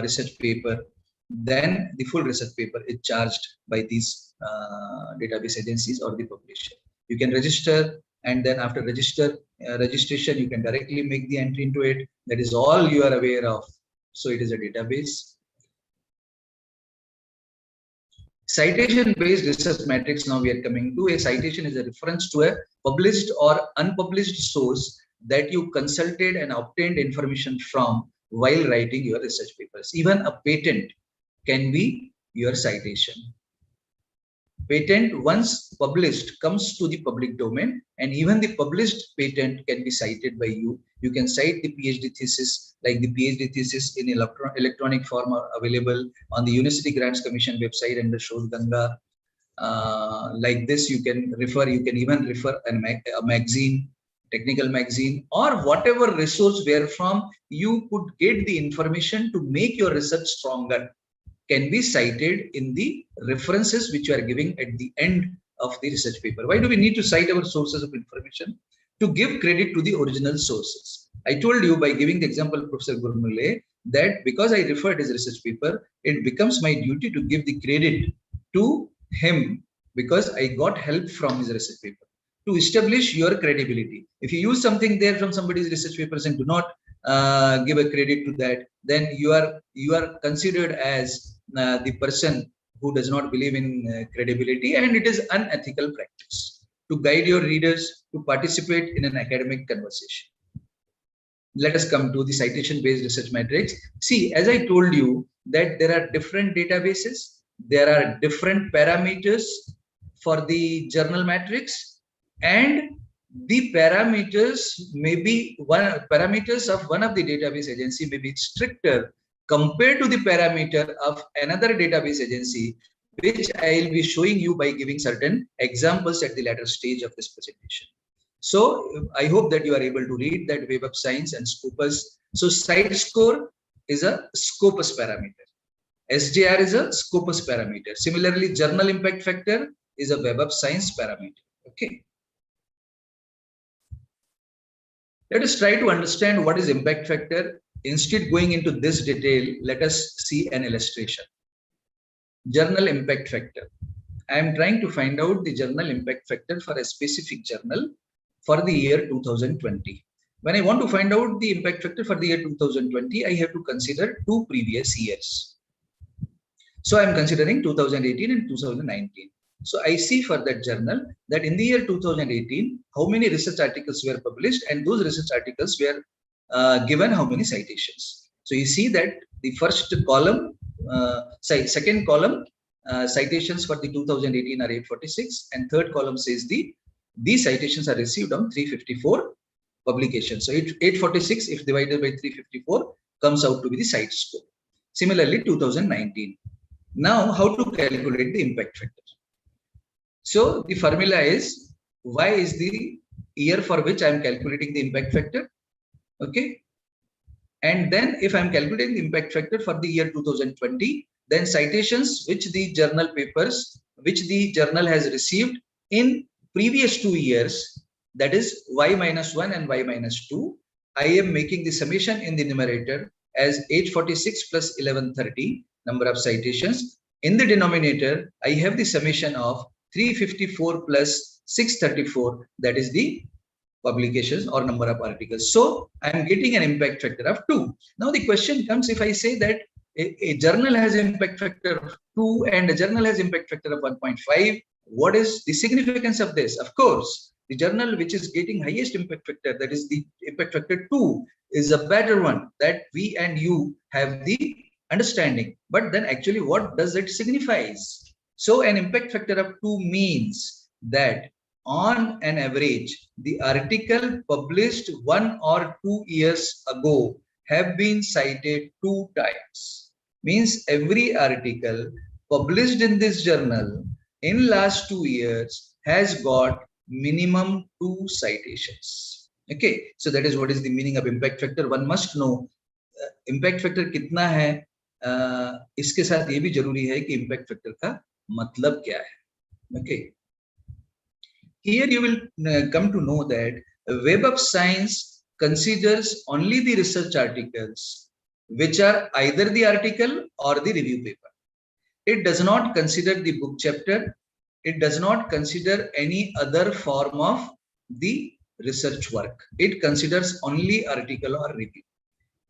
research paper, then the full research paper is charged by these database agencies or the publisher. You can register, and then after registration, you can directly make the entry into it. That is all you are aware of. So it is a database. Citation-based research matrix. Now we are coming to a citation is a reference to a published or unpublished source that you consulted and obtained information from while writing your research papers. Even a patent can be your citation. Patent once published comes to the public domain, and even the published patent can be cited by you. You can cite the PhD thesis, like the PhD thesis in electronic form are available on the University Grants Commission website under Shodh Ganga. Like this, you can refer, you can even refer a magazine, technical magazine, or whatever resource wherefrom you could get the information to make your research stronger, can be cited in the references which you are giving at the end of the research paper. Why do we need to cite our sources of information? To give credit to the original sources. I told you by giving the example of Professor Gurmule that because I referred his research paper, it becomes my duty to give the credit to him because I got help from his research paper. To establish your credibility. If you use something there from somebody's research papers and do not give a credit to that, then you are considered as the person who does not believe in credibility, and it is unethical practice to guide your readers to participate in an academic conversation. Let us come to the citation-based research matrix. See, as I told you that there are different databases, there are different parameters for the journal matrix, and the parameters may be parameters of one of the database agency may be stricter compared to the parameter of another database agency, which I will be showing you by giving certain examples at the later stage of this presentation. So I hope that you are able to read that Web of Science and Scopus. So site score is a Scopus parameter. SJR is a Scopus parameter. Similarly, journal impact factor is a Web of Science parameter. Okay. Let us try to understand what is impact factor. Instead going into this detail, let us see an illustration. Journal impact factor. I am trying to find out the journal impact factor for a specific journal for the year 2020. When I want to find out the impact factor for the year 2020, I have to consider two previous years. So I am considering 2018 and 2019. So I see for that journal that in the year 2018, how many research articles were published, and those research articles were given how many citations. So you see that the first column, second column, citations for the 2018 are 846, and third column says these citations are received on 354 publications. So 846 if divided by 354 comes out to be the site score. Similarly, 2019. Now, how to calculate the impact factor? So the formula is Y is the year for which I am calculating the impact factor. Okay. And then if I am calculating the impact factor for the year 2020, then citations which the journal papers, which the journal has received in previous 2 years, that is Y minus 1 and Y minus 2, I am making the summation in the numerator as 846 plus 1130 number of citations. In the denominator, I have the summation of 354 plus 634, that is the publications or number of articles. So I am getting an impact factor of 2. Now the question comes, if I say that a journal has impact factor of 2 and a journal has impact factor of 1.5, what is the significance of this? Of course, the journal which is getting highest impact factor, that is the impact factor 2, is a better one, that we and you have the understanding. But then actually what does it signifies? So an impact factor of 2 means that on an average, the article published 1 or 2 years ago have been cited 2 times. Means every article published in this journal in last 2 years has got minimum 2 citations. Okay, so that is what is the meaning of impact factor. One must know impact factor कितना है. इसके साथ ये भी जरूरी है कि impact factor का मतलब क्या है. Okay. Here you will come to know that Web of Science considers only the research articles which are either the article or the review paper. It does not consider the book chapter. It does not consider any other form of the research work. It considers only article or review.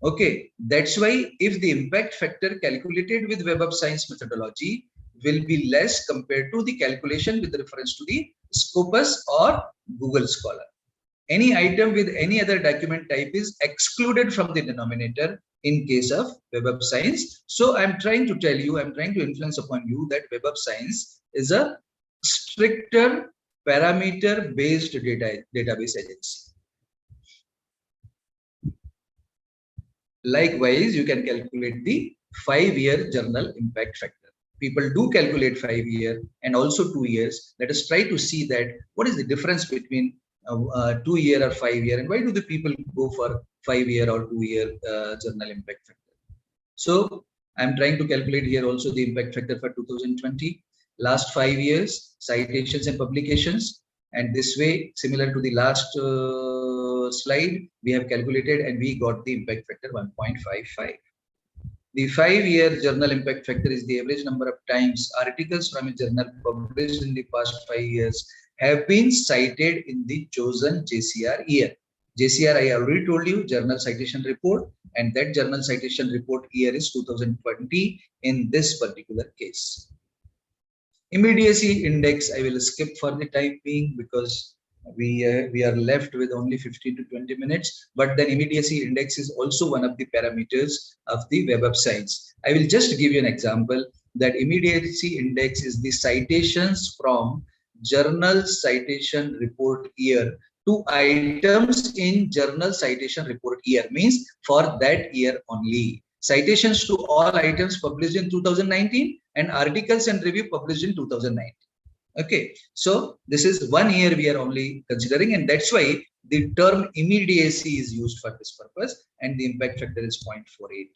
Okay, that's why if the impact factor calculated with Web of Science methodology will be less compared to the calculation with reference to the Scopus or Google Scholar. Any item with any other document type is excluded from the denominator in case of Web of Science. So I'm trying to tell you, I'm trying to influence upon you that Web of Science is a stricter parameter based database agency. Likewise, you can calculate the 5-year journal impact factor. People do calculate 5-year and also 2 years. Let us try to see that what is the difference between 2-year or 5-year, and why do the people go for 5-year or 2-year journal impact factor. So I'm trying to calculate here also the impact factor for 2020, last 5 years, citations and publications, and this way, similar to the last slide, we have calculated and we got the impact factor 1.55. The 5-year journal impact factor is the average number of times articles from a journal published in the past 5 years have been cited in the chosen JCR year. JCR, I already told you, Journal Citation Report, and that Journal Citation Report year is 2020 in this particular case. Immediacy index, I will skip for the time being because we are left with only 15 to 20 minutes, but then immediacy index is also one of the parameters of the Web of Science. I will just give you an example that immediacy index is the citations from Journal Citation Report year to items in Journal Citation Report year, means for that year only. Citations to all items published in 2019 and articles and review published in 2019. Okay, so this is 1 year we are only considering, and that's why the term immediacy is used for this purpose, and the impact factor is 0.48.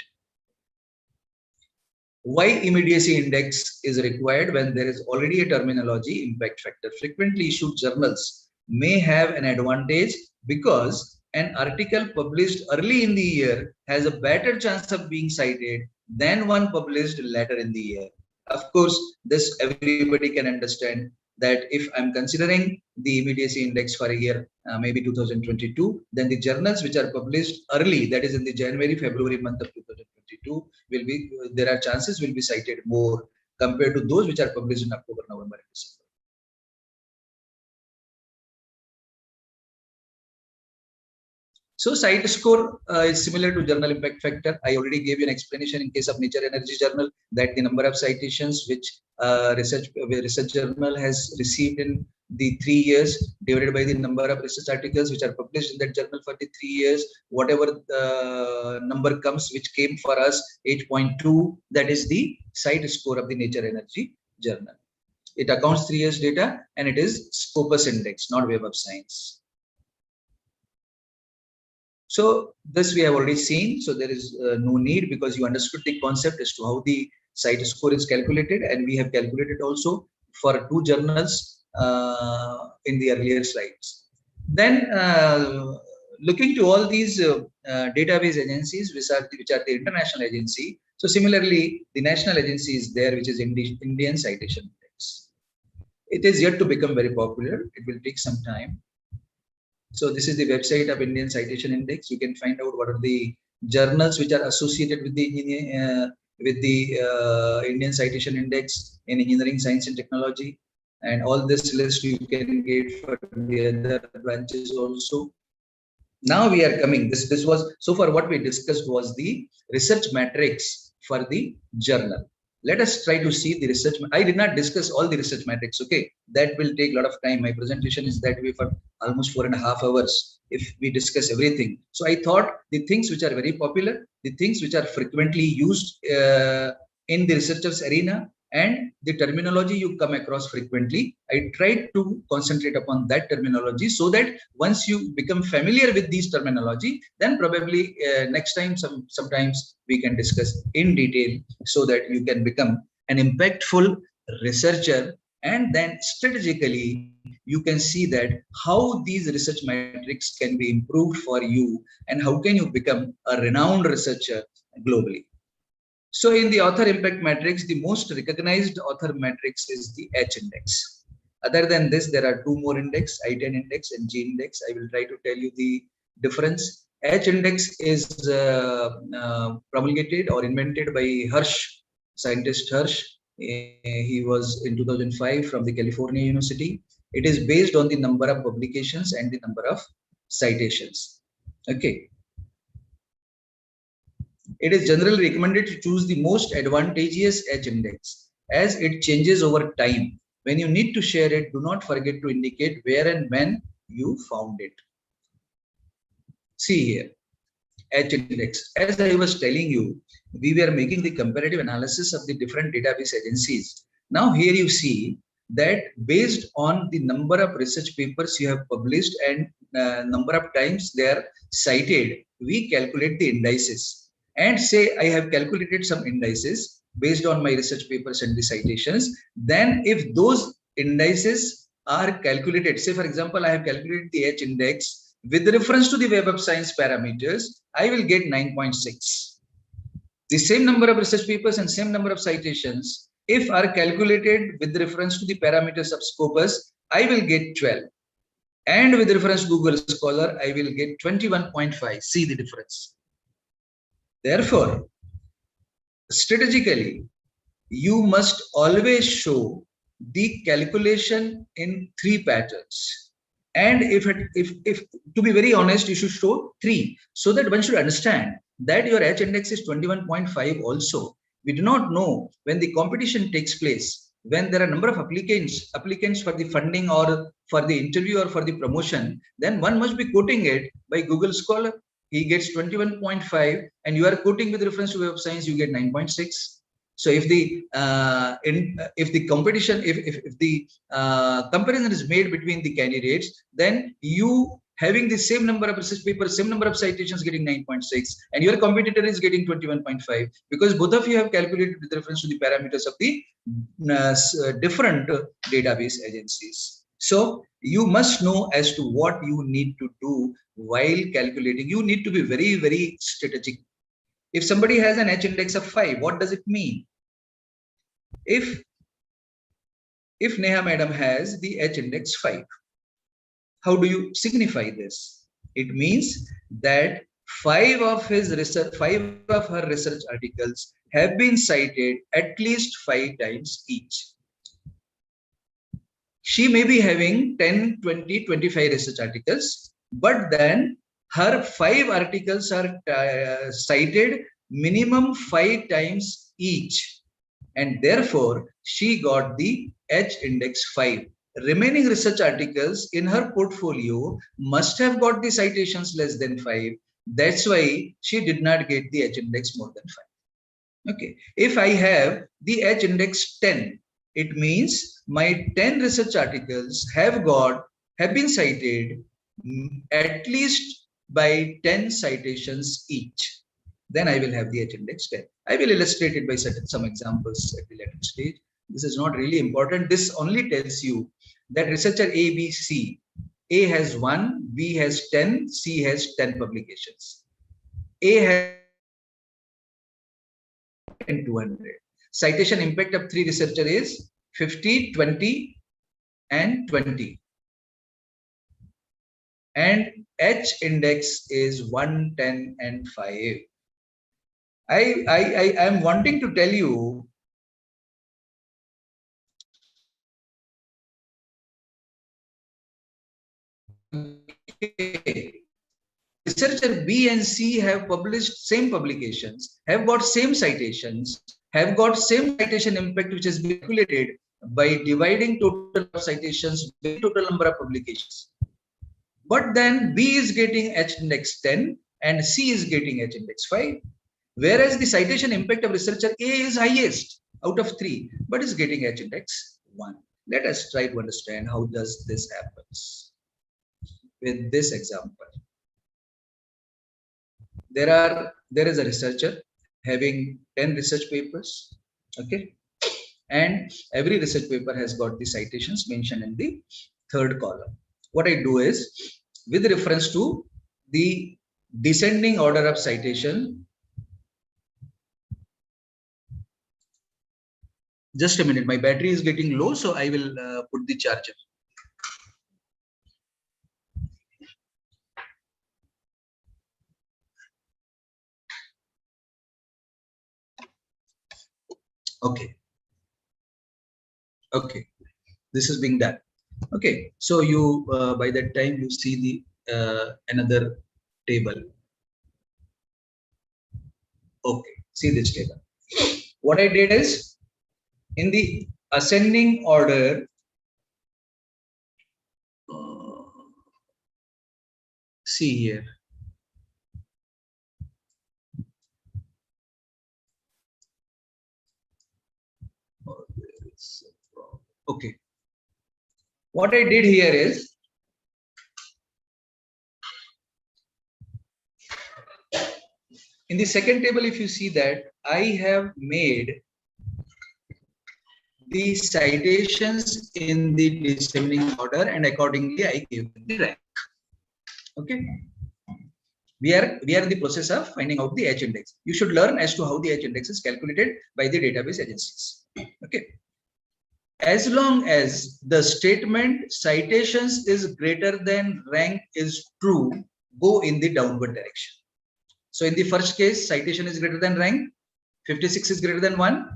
Why immediacy index is required when there is already a terminology impact factor? Frequently issued journals may have an advantage because an article published early in the year has a better chance of being cited than one published later in the year. Of course, this everybody can understand that if I'm considering the immediacy index for a year, maybe 2022, then the journals which are published early, that is in the January, February month of 2022, will be, there are chances will be cited more compared to those which are published in October, November, and December. So cite score is similar to journal impact factor. I already gave you an explanation in case of Nature Energy Journal that the number of citations which research journal has received in the 3 years divided by the number of research articles which are published in that journal for the 3 years, whatever the number comes, which came for us 8.2, that is the cite score of the Nature Energy Journal. It accounts 3 years data and it is Scopus index, not Web of Science. So this we have already seen, so there is no need because you understood the concept as to how the cite score is calculated, and we have calculated also for 2 journals in the earlier slides. Then looking to all these database agencies which are the international agency. So similarly, the national agency is there, which is Indian Citation Index. It is yet to become very popular. It will take some time. So this is the website of Indian Citation Index. You can find out what are the journals which are associated with the Indian Citation Index in engineering, science, and technology. And all this list you can get for the other branches also. Now we are coming. This was so far what we discussed was the research matrix for the journal. Let us try to see the research. I did not discuss all the research matrix. Okay, that will take a lot of time. My presentation is that way for almost 4.5 hours if we discuss everything. So I thought the things which are very popular, the things which are frequently used in the researchers arena, and the terminology you come across frequently, I tried to concentrate upon that terminology so that once you become familiar with these terminology, then probably next time sometimes we can discuss in detail so that you can become an impactful researcher, and then strategically you can see that how these research metrics can be improved for you and how can you become a renowned researcher globally. So in the author impact matrix, the most recognized author matrix is the H index. Other than this, there are two more index, I-10 index and G index. I will try to tell you the difference. H index is promulgated or invented by Hirsch, scientist Hirsch. He was in 2005 from the California University. It is based on the number of publications and the number of citations. Okay. It is generally recommended to choose the most advantageous H index as it changes over time. When you need to share it, do not forget to indicate where and when you found it. See here, H index. As I was telling you, we were making the comparative analysis of the different database agencies. Now here you see that based on the number of research papers you have published and number of times they are cited, we calculate the indices. And say I have calculated some indices based on my research papers and the citations. Then if those indices are calculated, say for example, I have calculated the H index with reference to the Web of Science parameters, I will get 9.6. The same number of research papers and same number of citations, if are calculated with reference to the parameters of Scopus, I will get 12. And with reference to Google Scholar, I will get 21.5. See the difference. Therefore, strategically, you must always show the calculation in 3 patterns. And if to be very honest, you should show 3 so that one should understand that your H index is 21.5 also. We do not know when the competition takes place, when there are a number of applicants for the funding or for the interview or for the promotion, then one must be quoting it by Google Scholar. He gets 21.5 and you are quoting with reference to Web of Science, you get 9.6. So if the competition, if the comparison is made between the candidates, then you having the same number of research papers, same number of citations getting 9.6 and your competitor is getting 21.5 because both of you have calculated with reference to the parameters of the different database agencies. So you must know as to what you need to do while calculating. You need to be very, very strategic. If somebody has an H index of 5, what does it mean? If Neha madam has the H index 5, how do you signify this? It means that 5 of her research articles have been cited at least 5 times each. She may be having 10, 20, 25 research articles, but then her 5 articles are cited minimum 5 times each. And therefore, she got the H index 5. Remaining research articles in her portfolio must have got the citations less than 5. That's why she did not get the H index more than 5. Okay. If I have the H index 10, it means my 10 research articles have been cited at least by 10 citations each. Then I will have the H index 10. I will illustrate it by some examples at the later stage. This is not really important. This only tells you that researcher A, B, C, A has 1, B has 10, C has 10 publications. A has 200. Citation impact of 3 researcher is 50, 20, and 20. And H index is 1, 10, and 5. I am wanting to tell you researcher B and C have published same publications, have got same citations, have got same citation impact, which has been calculated by dividing total of citations by total number of publications. But then B is getting H index 10 and C is getting H index 5. Whereas the citation impact of researcher A is highest out of 3, but is getting H index 1. Let us try to understand how does this happens with this example. There is a researcher having 10 research papers, okay, and every research paper has got the citations mentioned in the third column. What I do is, with reference to the descending order of citation, just a minute, my battery is getting low, so I will put the charger. Okay. Okay, this is being done. Okay, so you by that time you see the another table. Okay, see this table. What I did is, in the ascending order, see here. Okay, what I did here is, in the second table, if you see that, I have made the citations in the descending order, and accordingly I gave the rank. Okay, we are in the process of finding out the H index. You should learn as to how the H index is calculated by the database agencies. Okay, as long as the statement citations is greater than rank is true, go in the downward direction. So in the first case, citation is greater than rank, 56 is greater than 1.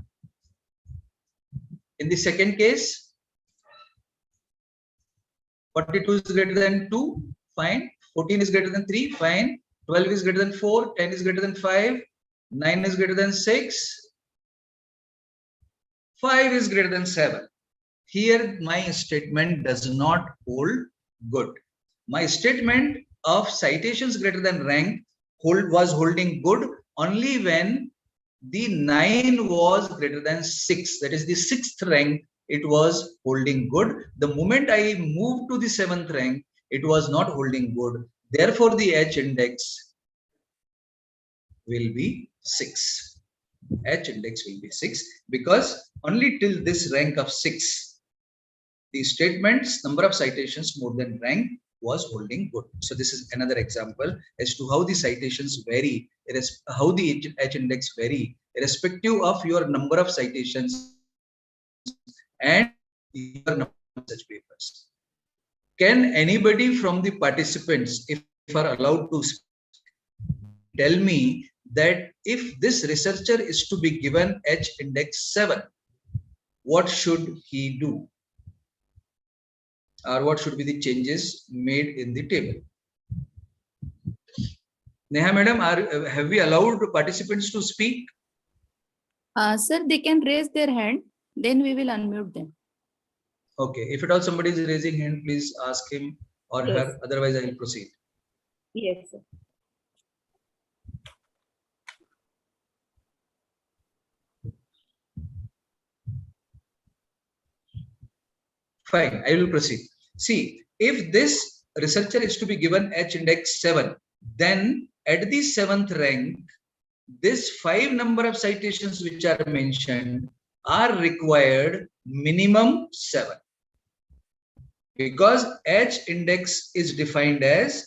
In the second case, 42 is greater than 2, fine. 14 is greater than 3, fine. 12 is greater than 4, 10 is greater than 5, 9 is greater than 6, 5 is greater than 7. Here my statement does not hold good. My statement of citations greater than rank was holding good only when the 9 was greater than 6. That is the 6th rank, it was holding good. The moment I moved to the 7th rank, it was not holding good. Therefore, the H index will be 6. H index will be 6 because only till this rank of 6, the statement's number of citations more than rank was holding good. So this is another example as to how the citations vary, how the H index vary irrespective of your number of citations and your number of such papers. Can anybody from the participants, if are allowed to speak, tell me that if this researcher is to be given H index 7, what should he do? Or what should be the changes made in the table? Neha madam, have we allowed participants to speak? Sir, they can raise their hand, then we will unmute them. Okay, if at all somebody is raising hand, please ask him or Yes. her, otherwise I will proceed. Yes, sir. Fine, I will proceed. See, if this researcher is to be given H index 7, then at the 7th rank, this 5 number of citations which are mentioned are required minimum 7. Because H index is defined as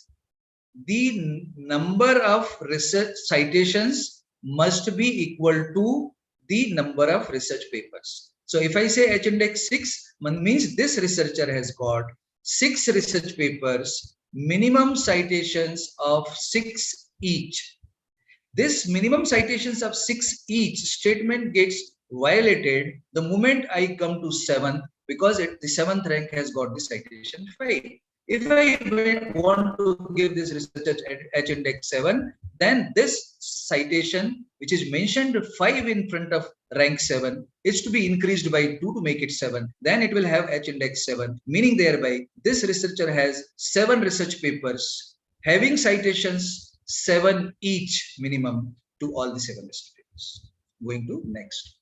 the number of research citations must be equal to the number of research papers. So if I say H index 6, means this researcher has got 6 research papers, minimum citations of 6 each. This minimum citations of 6 each statement gets violated the moment I come to 7th, because the 7th rank has got the citation 5. If I want to give this research H index 7, then this citation, which is mentioned 5 in front of rank 7, is to be increased by 2 to make it 7. Then it will have H index 7, meaning thereby this researcher has 7 research papers having citations 7 each minimum to all the 7 research papers. Going to next.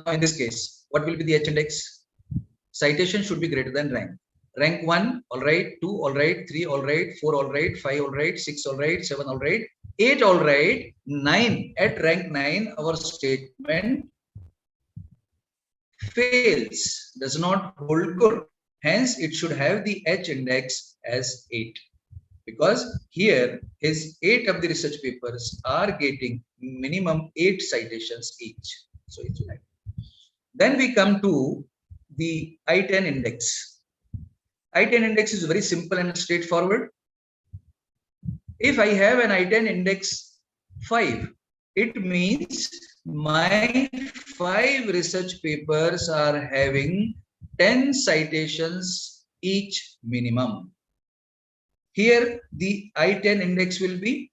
Now in this case, what will be the H index? Citation should be greater than rank. Rank 1, all right, 2, all right, 3, all right, 4, all right, 5, all right, 6, all right, 7, all right, 8, all right, 9. At rank 9, our statement fails, does not hold good. Hence, it should have the H index as 8. Because here, his 8 of the research papers are getting minimum 8 citations each. So it's like. Then we come to the I-10 index. I-10 index is very simple and straightforward. If I have an I-10 index 5, it means my 5 research papers are having 10 citations each minimum. Here the I-10 index will be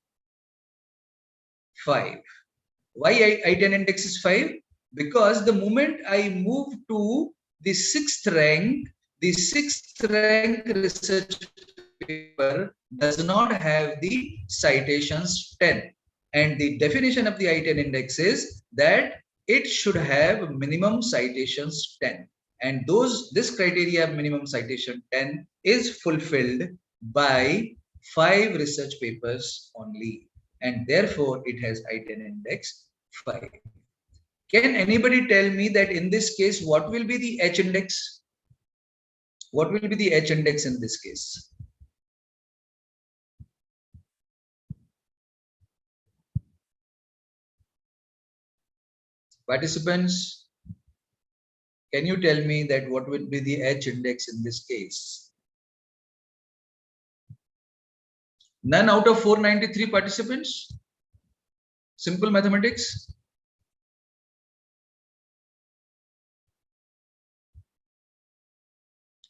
5. Why I-10 index is 5? Because the moment I move to the 6th rank, the 6th rank research paper does not have the citations 10. And the definition of the I-10 index is that it should have minimum citations 10. And this criteria of minimum citation 10 is fulfilled by 5 research papers only. And therefore, it has I-10 index 5. Can anybody tell me that in this case, what will be the H index? What will be the H index in this case? Participants, can you tell me that what will be the H index in this case? None out of 493 participants? Simple mathematics.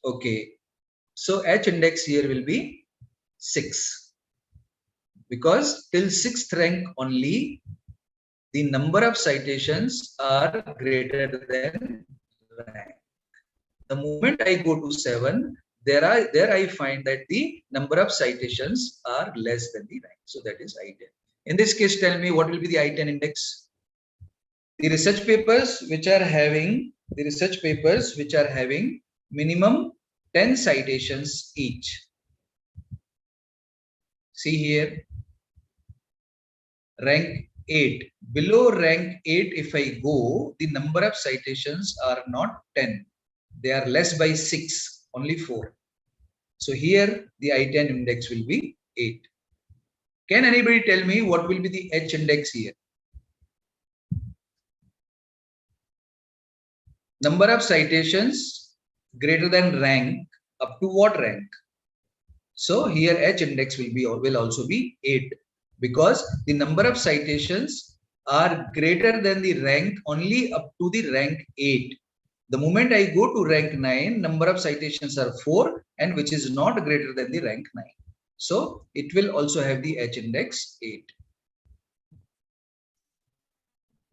Okay, so H index here will be 6, because till 6th rank only the number of citations are greater than rank. The moment I go to 7, there I find that the number of citations are less than the rank. So that is I-10. In this case, tell me what will be the I-10 index? The research papers which are having minimum 10 citations each. See here, rank 8. Below rank 8, if I go, the number of citations are not 10. They are less by 6, only 4. So here the I-10 index will be 8. Can anybody tell me what will be the H index here? Number of citations greater than rank, up to what rank? So here H index will also be 8, because the number of citations are greater than the rank only up to the rank 8. The moment I go to rank 9, number of citations are 4, and which is not greater than the rank 9. So it will also have the H index 8.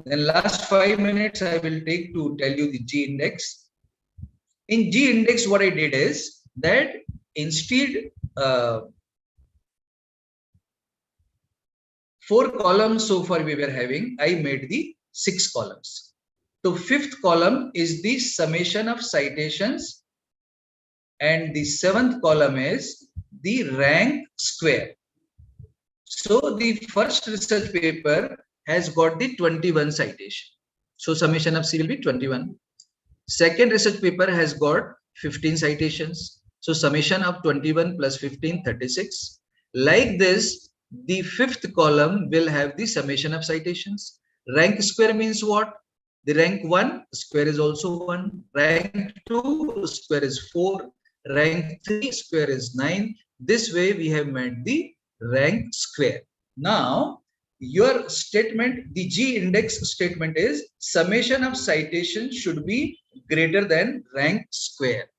Then last 5 minutes I will take to tell you the G index. In G index, what I did is that instead 4 columns so far we were having, I made the 6 columns. So 5th column is the summation of citations, and the 7th column is the rank square. So the first research paper has got the 21 citation. So summation of C will be 21. Second research paper has got 15 citations. So summation of 21 plus 15, 36. Like this, the fifth column will have the summation of citations. Rank square means what? The rank 1 square is also 1, rank 2 square is 4, rank 3 square is 9. This way we have made the rank square. Now your statement, the G index statement is summation of citations should be greater than rank square.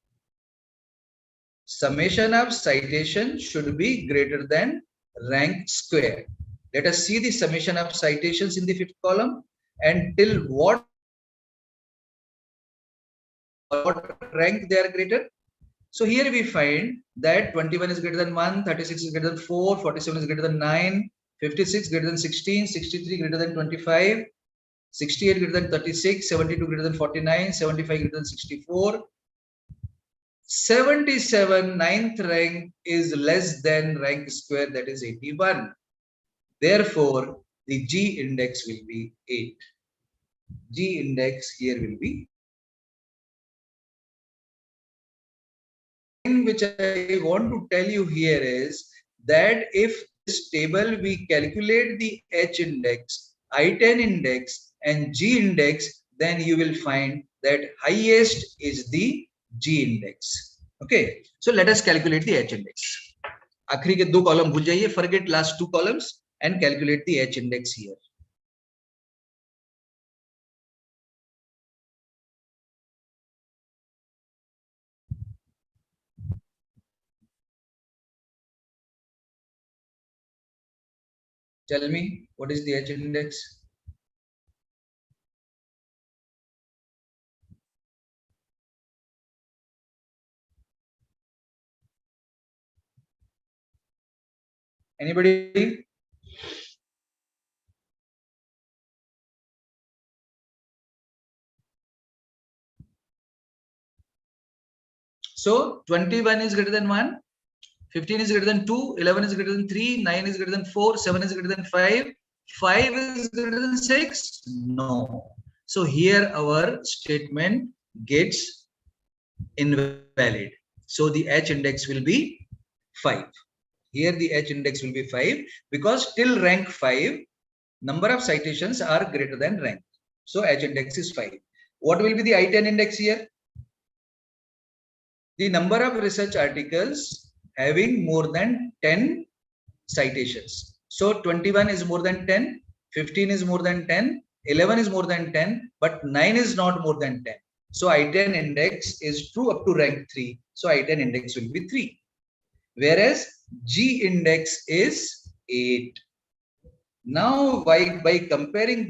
Summation of citation should be greater than rank square. Let us see the summation of citations in the fifth column and till what rank they are greater. So here we find that 21 is greater than 1, 36 is greater than 4, 47 is greater than 9, 56 greater than 16, 63 greater than 25, 68 greater than 36, 72 greater than 49, 75 greater than 64. 77 ninth rank is less than rank square, that is 81. Therefore, the G index will be 8. G index here will be. Which I want to tell you here is that if this table we calculate the H index, I-10 index and G index, then you will find that highest is the G index. Okay, so let us calculate the H index. आखिरी के दो column भूल जाइए, forget last two columns and calculate the H index here. Tell me, what is the H index? Anybody? So 21 is greater than 1, 15 is greater than 2, 11 is greater than 3, 9 is greater than 4, 7 is greater than 5, 5 is greater than 6? No. So here our statement gets invalid. So the H index will be 5. Here the H index will be 5 because till rank 5, number of citations are greater than rank. So H index is 5. What will be the I-10 index here? The number of research articles having more than 10 citations. So 21 is more than 10, 15 is more than 10, 11 is more than 10, but 9 is not more than 10. So I-10 index is true up to rank 3. So I-10 index will be 3. Whereas G index is 8. Now by comparing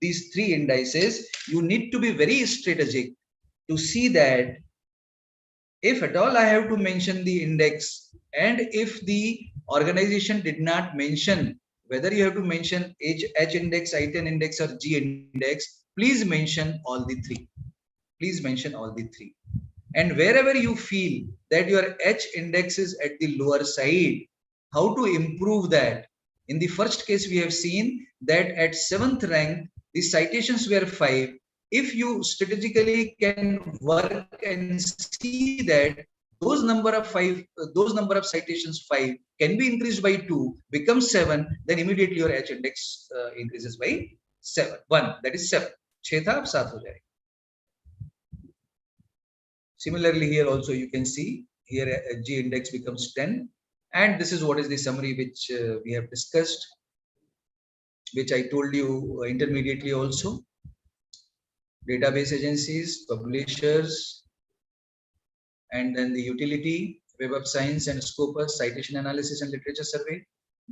these three indices, you need to be very strategic to see that if at all I have to mention the index, and if the organization did not mention whether you have to mention H index, I-10 index or G index, please mention all the three. Please mention all the three. And wherever you feel that your H index is at the lower side, how to improve that? In the first case, we have seen that at 7th rank, the citations were 5. If you strategically can work and see that those number of citations 5 can be increased by 2, becomes 7, then immediately your H index increases by 1. That is 7. 6 था, अब 7 हो जाएगा. Similarly, here also you can see here G index becomes 10, and this is what is the summary which we have discussed, which I told you intermediately also. Database agencies, publishers, and then the utility, Web of Science and Scopus, Citation Analysis and Literature Survey,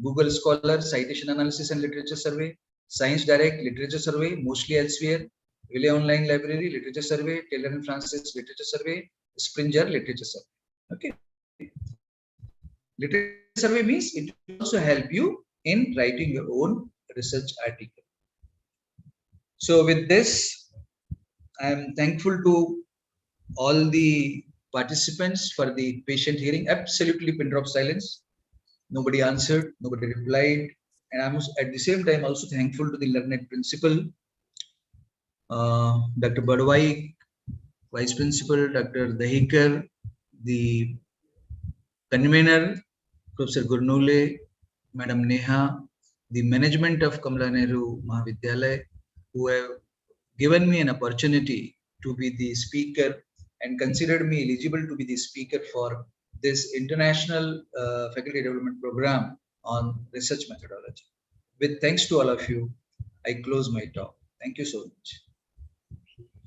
Google Scholar, Citation Analysis and Literature Survey, Science Direct, Literature Survey, mostly elsewhere, Wiley Online Library, Literature Survey, Taylor and Francis, Literature Survey, Springer, Literature Survey. Okay. Literature Survey means it will also help you in writing your own research article. So with this, I am thankful to all the participants for the patient hearing. Absolutely pin drop silence. Nobody answered, nobody replied. And I'm at the same time also thankful to the learned principal, Dr. Badwai, Vice Principal, Dr. Dahikar, the convener, Professor Gurnule, Madam Neha, the management of Kamala Nehru Mahavidyalaya, who have given me an opportunity to be the speaker and considered me eligible to be the speaker for this international faculty development program on research methodology. With thanks to all of you, I close my talk. Thank you so much.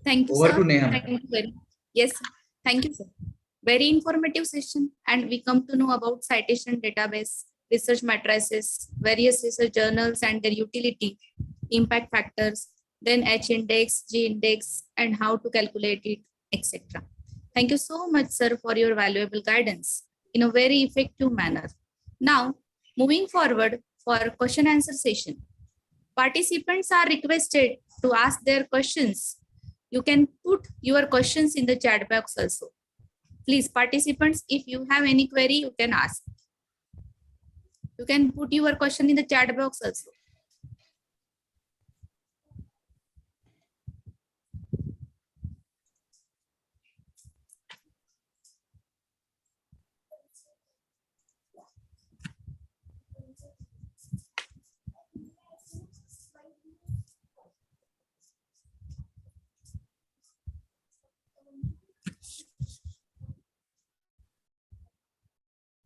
Thank you, Over sir. to Neha. Thank you very Yes, sir. Thank you, sir. Very informative session, and we come to know about citation database, research matrices, various research journals and their utility, impact factors, then H index, G index, and how to calculate it, etc. Thank you so much, sir, for your valuable guidance in a very effective manner. Now, moving forward for question answer session. Participants are requested to ask their questions. You can put your questions in the chat box also. Please, participants, if you have any query, you can ask. You can put your question in the chat box also.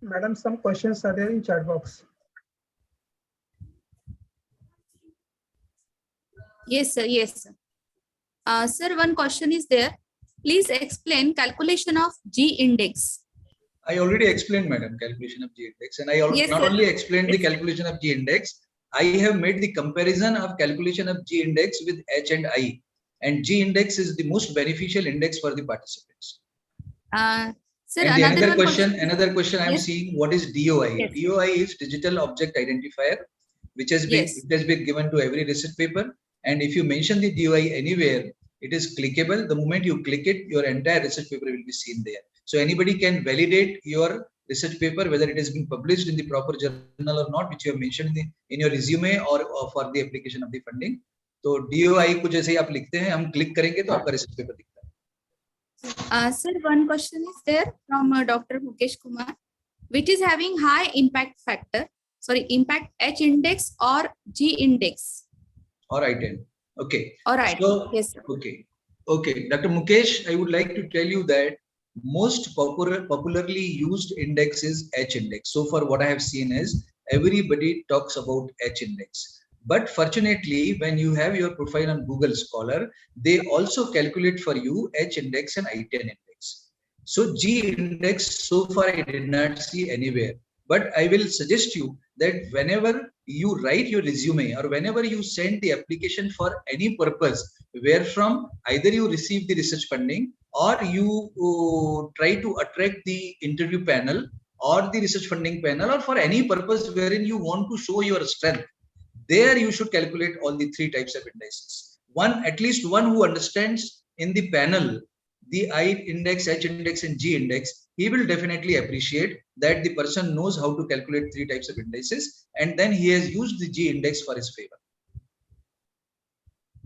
Madam, some questions are there in chat box. Yes, sir. Yes, sir. Sir, one question is there. Please explain calculation of G index. I already explained, madam, calculation of G index, and I Yes, not sir. only explained the Yes. calculation of G index, I have made the comparison of calculation of G index with H and I, and G index is the most beneficial index for the participants. Sir, And the another another one another question I am Yes. seeing, what is DOI? Yes. DOI is digital object identifier, which has been Yes. it has been given to every research paper. And if you mention the DOI anywhere, it is clickable. The moment you click it, your entire research paper will be seen there. So anybody can validate your research paper, whether it has been published in the proper journal or not, which you have mentioned in your resume or for the application of the funding. तो DOI को जैसे ही आप लिखते हैं, हम click करेंगे तो आपका research paper दिखता है. Sir, one question is there from Dr. Mukesh Kumar, which is having high impact factor, impact H index or G index. All right, then. Okay. All right. So, Yes, sir. Okay. Dr. Mukesh, I would like to tell you that most popularly used index is H index. So far, what I have seen is everybody talks about H index. But fortunately, when you have your profile on Google Scholar, they also calculate for you H index and I-10 index. So G index, so far I did not see anywhere. But I will suggest you that whenever you write your resume or whenever you send the application for any purpose, where from either you receive the research funding or you try to attract the interview panel or the research funding panel, or for any purpose wherein you want to show your strength, there you should calculate all the three types of indices. At least one who understands in the panel the I index, H index, and G index, he will definitely appreciate that the person knows how to calculate three types of indices, and then he has used the G index for his favor.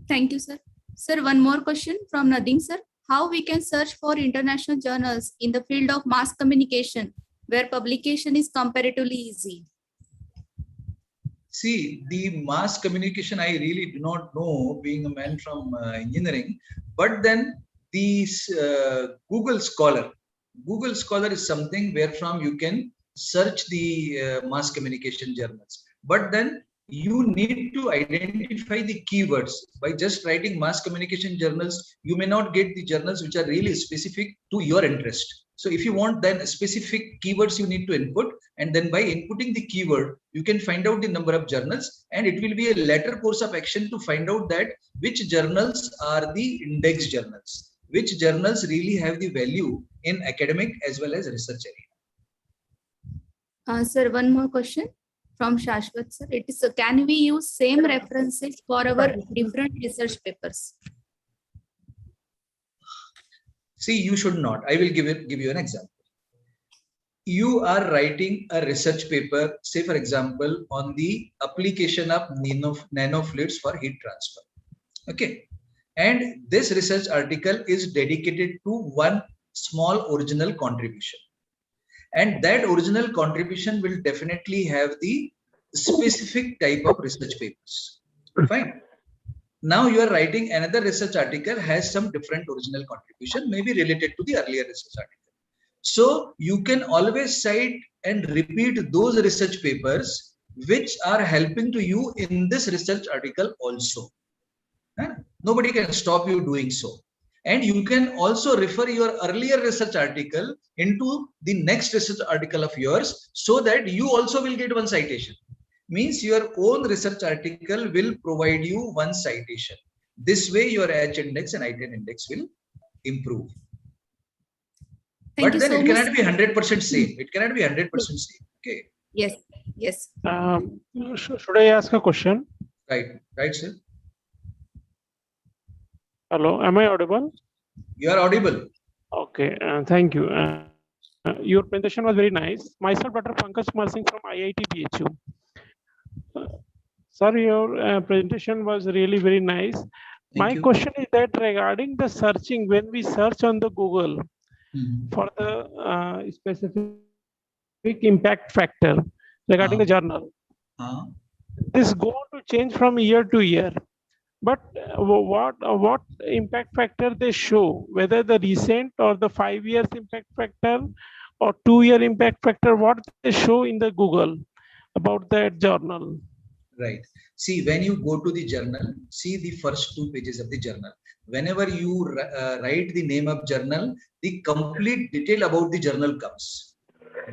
Thank you, sir. Sir, one more question from Nadeem, sir. How we can search for international journals in the field of mass communication, where publication is comparatively easy? See, the mass communication, I really do not know, being a man from engineering, but then these Google Scholar is something where from you can search the mass communication journals. But then you need to identify the keywords. By just writing mass communication journals, you may not get the journals which are really specific to your interest. So if you want then specific keywords you need to input, and then by inputting the keyword, you can find out the number of journals, and it will be a later course of action to find out that which journals are the index journals, which journals really have the value in academic as well as research area. Sir, one more question from Shashwat, sir. It is, can we use same references for our different research papers? See, you should not. I will give you an example. You are writing a research paper, say for example, on the application of nanofluids for heat transfer. Okay. And this research article is dedicated to one small original contribution. And that original contribution will definitely have the specific type of research papers. Fine. Now you are writing another research article has some different original contribution, maybe related to the earlier research article. So you can always cite and repeat those research papers which are helping to you in this research article also. Nobody can stop you doing so. And you can also refer your earlier research article into the next research article of yours so that you also will get one citation. Means your own research article will provide you one citation. This way your H index and I10 index will improve. Thank But you then so it cannot much. be 100% same. It cannot be 100% same. Okay. Yes, yes. Should I ask a question? Right, sir. Hello, am I audible? You are audible. Okay, thank you. Your presentation was very nice. Myself, Dr. Pankaj Kumar Singh from IIT BHU. Sir, your presentation was really very nice. My question is that regarding the searching, when we search on the Google for the specific impact factor regarding the journal, this go on to change from year to year. But what impact factor they show, whether the recent or the 5 years impact factor or 2-year impact factor, what they show in the Google about that journal? Right. See, when you go to the journal, see the first 2 pages of the journal. Whenever you write the name of journal, the complete detail about the journal comes,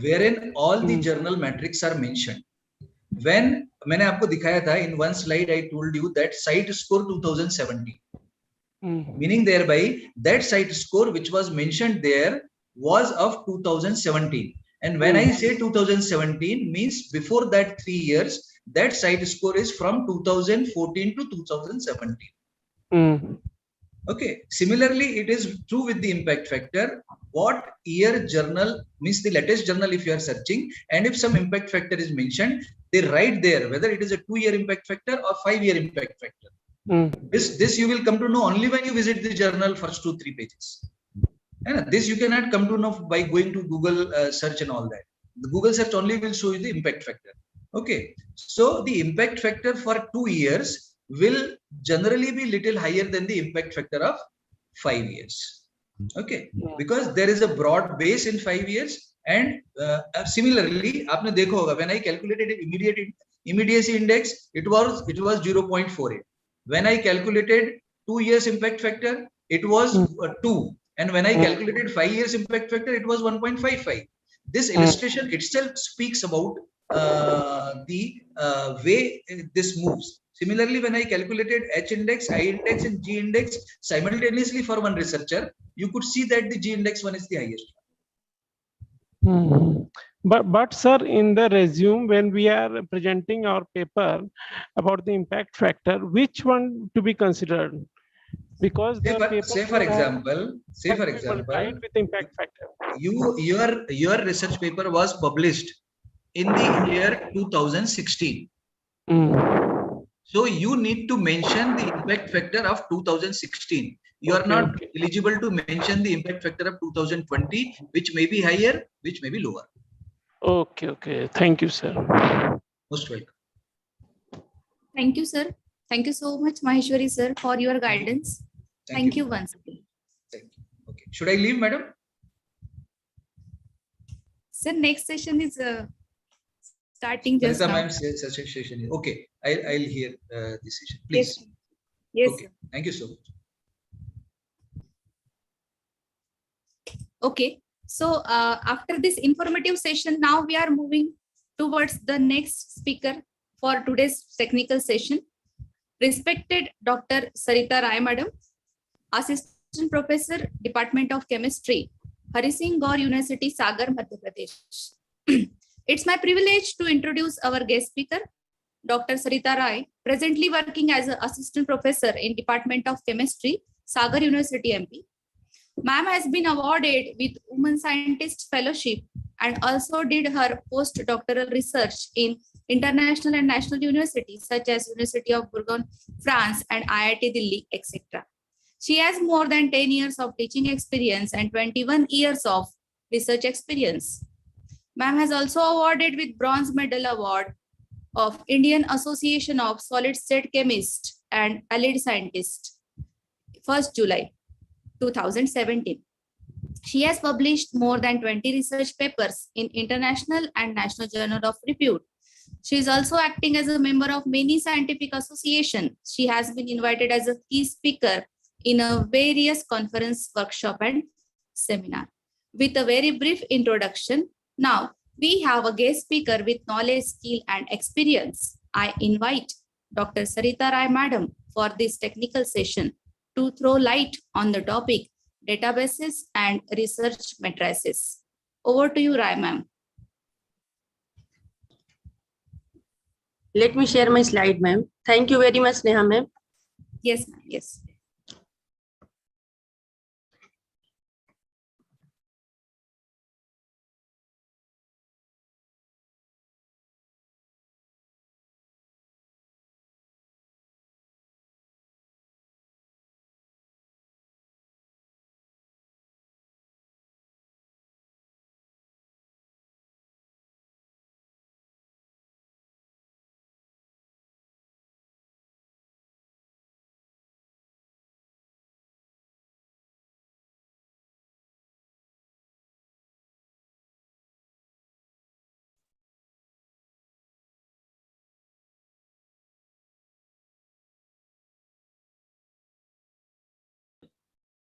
wherein all the journal metrics are mentioned. When मैंने आपको दिखाया था, in one slide I told you that site score 2017, meaning thereby that site score which was mentioned there was of 2017. And when I say 2017 means before that 3 years, that site score is from 2014 to 2017. Okay. Similarly, it is true with the impact factor. What year journal means the latest journal if you are searching, and if some impact factor is mentioned, they write there whether it is a 2-year impact factor or 5-year impact factor. This you will come to know only when you visit the journal first 2-3 pages. And this you cannot come to know by going to Google search and all that. The Google search only will show you the impact factor. Okay. So the impact factor for 2 years will generally be little higher than the impact factor of 5 years. Okay, because there is a broad base in 5 years, and similarly, आपने देखा होगा when I calculated immediacy index, it was 0.48. When I calculated 2 years impact factor, it was 2, and when I calculated 5 years impact factor, it was 1.55. This illustration itself speaks about the way this moves. Similarly, when I calculated H index, I index, and G index simultaneously for one researcher, you could see that the G index one is the highest. But sir, in the resume, when we are presenting our paper about the impact factor, which one to be considered? Because say for example, with impact factor. Your research paper was published in the year 2016. So you need to mention the impact factor of 2016. You are not eligible to mention the impact factor of 2020, which may be higher, which may be lower. Okay. Thank you, sir. Most welcome. Thank you, sir. Thank you so much, Maheshwari sir, for your guidance. Thank you once again. Thank you. Okay. Should I leave, madam? Sir, next session is starting just now. Session. Okay, I'll hear this session, please. Yes. Okay. Thank you so much. Okay, so after this informative session, now we are moving towards the next speaker for today's technical session. Respected Dr. Sarita Rai Madam, Assistant Professor, Department of Chemistry, Hari Singh Gaur University, Sagar, Madhya Pradesh. It's my privilege to introduce our guest speaker, Dr. Sarita Rai, presently working as an Assistant Professor in Department of Chemistry, Sagar University, MP. Ma'am has been awarded with Women Scientist Fellowship and also did her postdoctoral research in international and national universities such as University of Bourgogne, France, and IIT Delhi, etc. She has more than 10 years of teaching experience and 21 years of research experience. Ma'am has also awarded with Bronze Medal Award of Indian Association of Solid State Chemists and Allied Scientists, 1st July 2017. She has published more than 20 research papers in international and national journal of repute. She is also acting as a member of many scientific associations. She has been invited as a key speaker in a various conference, workshop, and seminar. With a very brief introduction, now we have a guest speaker with knowledge, skill, and experience. I invite Dr. Sarita Rai Madam for this technical session to throw light on the topic databases and research matrices. Over to you, Rai ma'am. Let me share my slide, ma'am. Thank you very much, Neha ma'am. Yes, ma'am. Yes.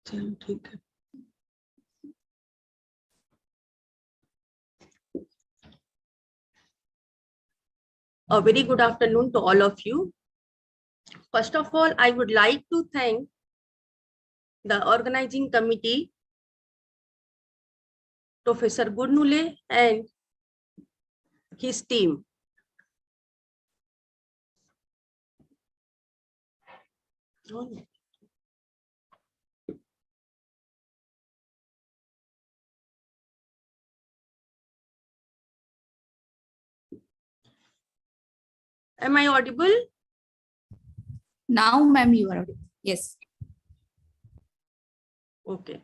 चलो ठीक है. A very good afternoon to all of you. First of all, I would like to thank the organizing committee, Professor Gurnule and his team. Am I audible? Now, ma'am, you are audible. Yes. Okay.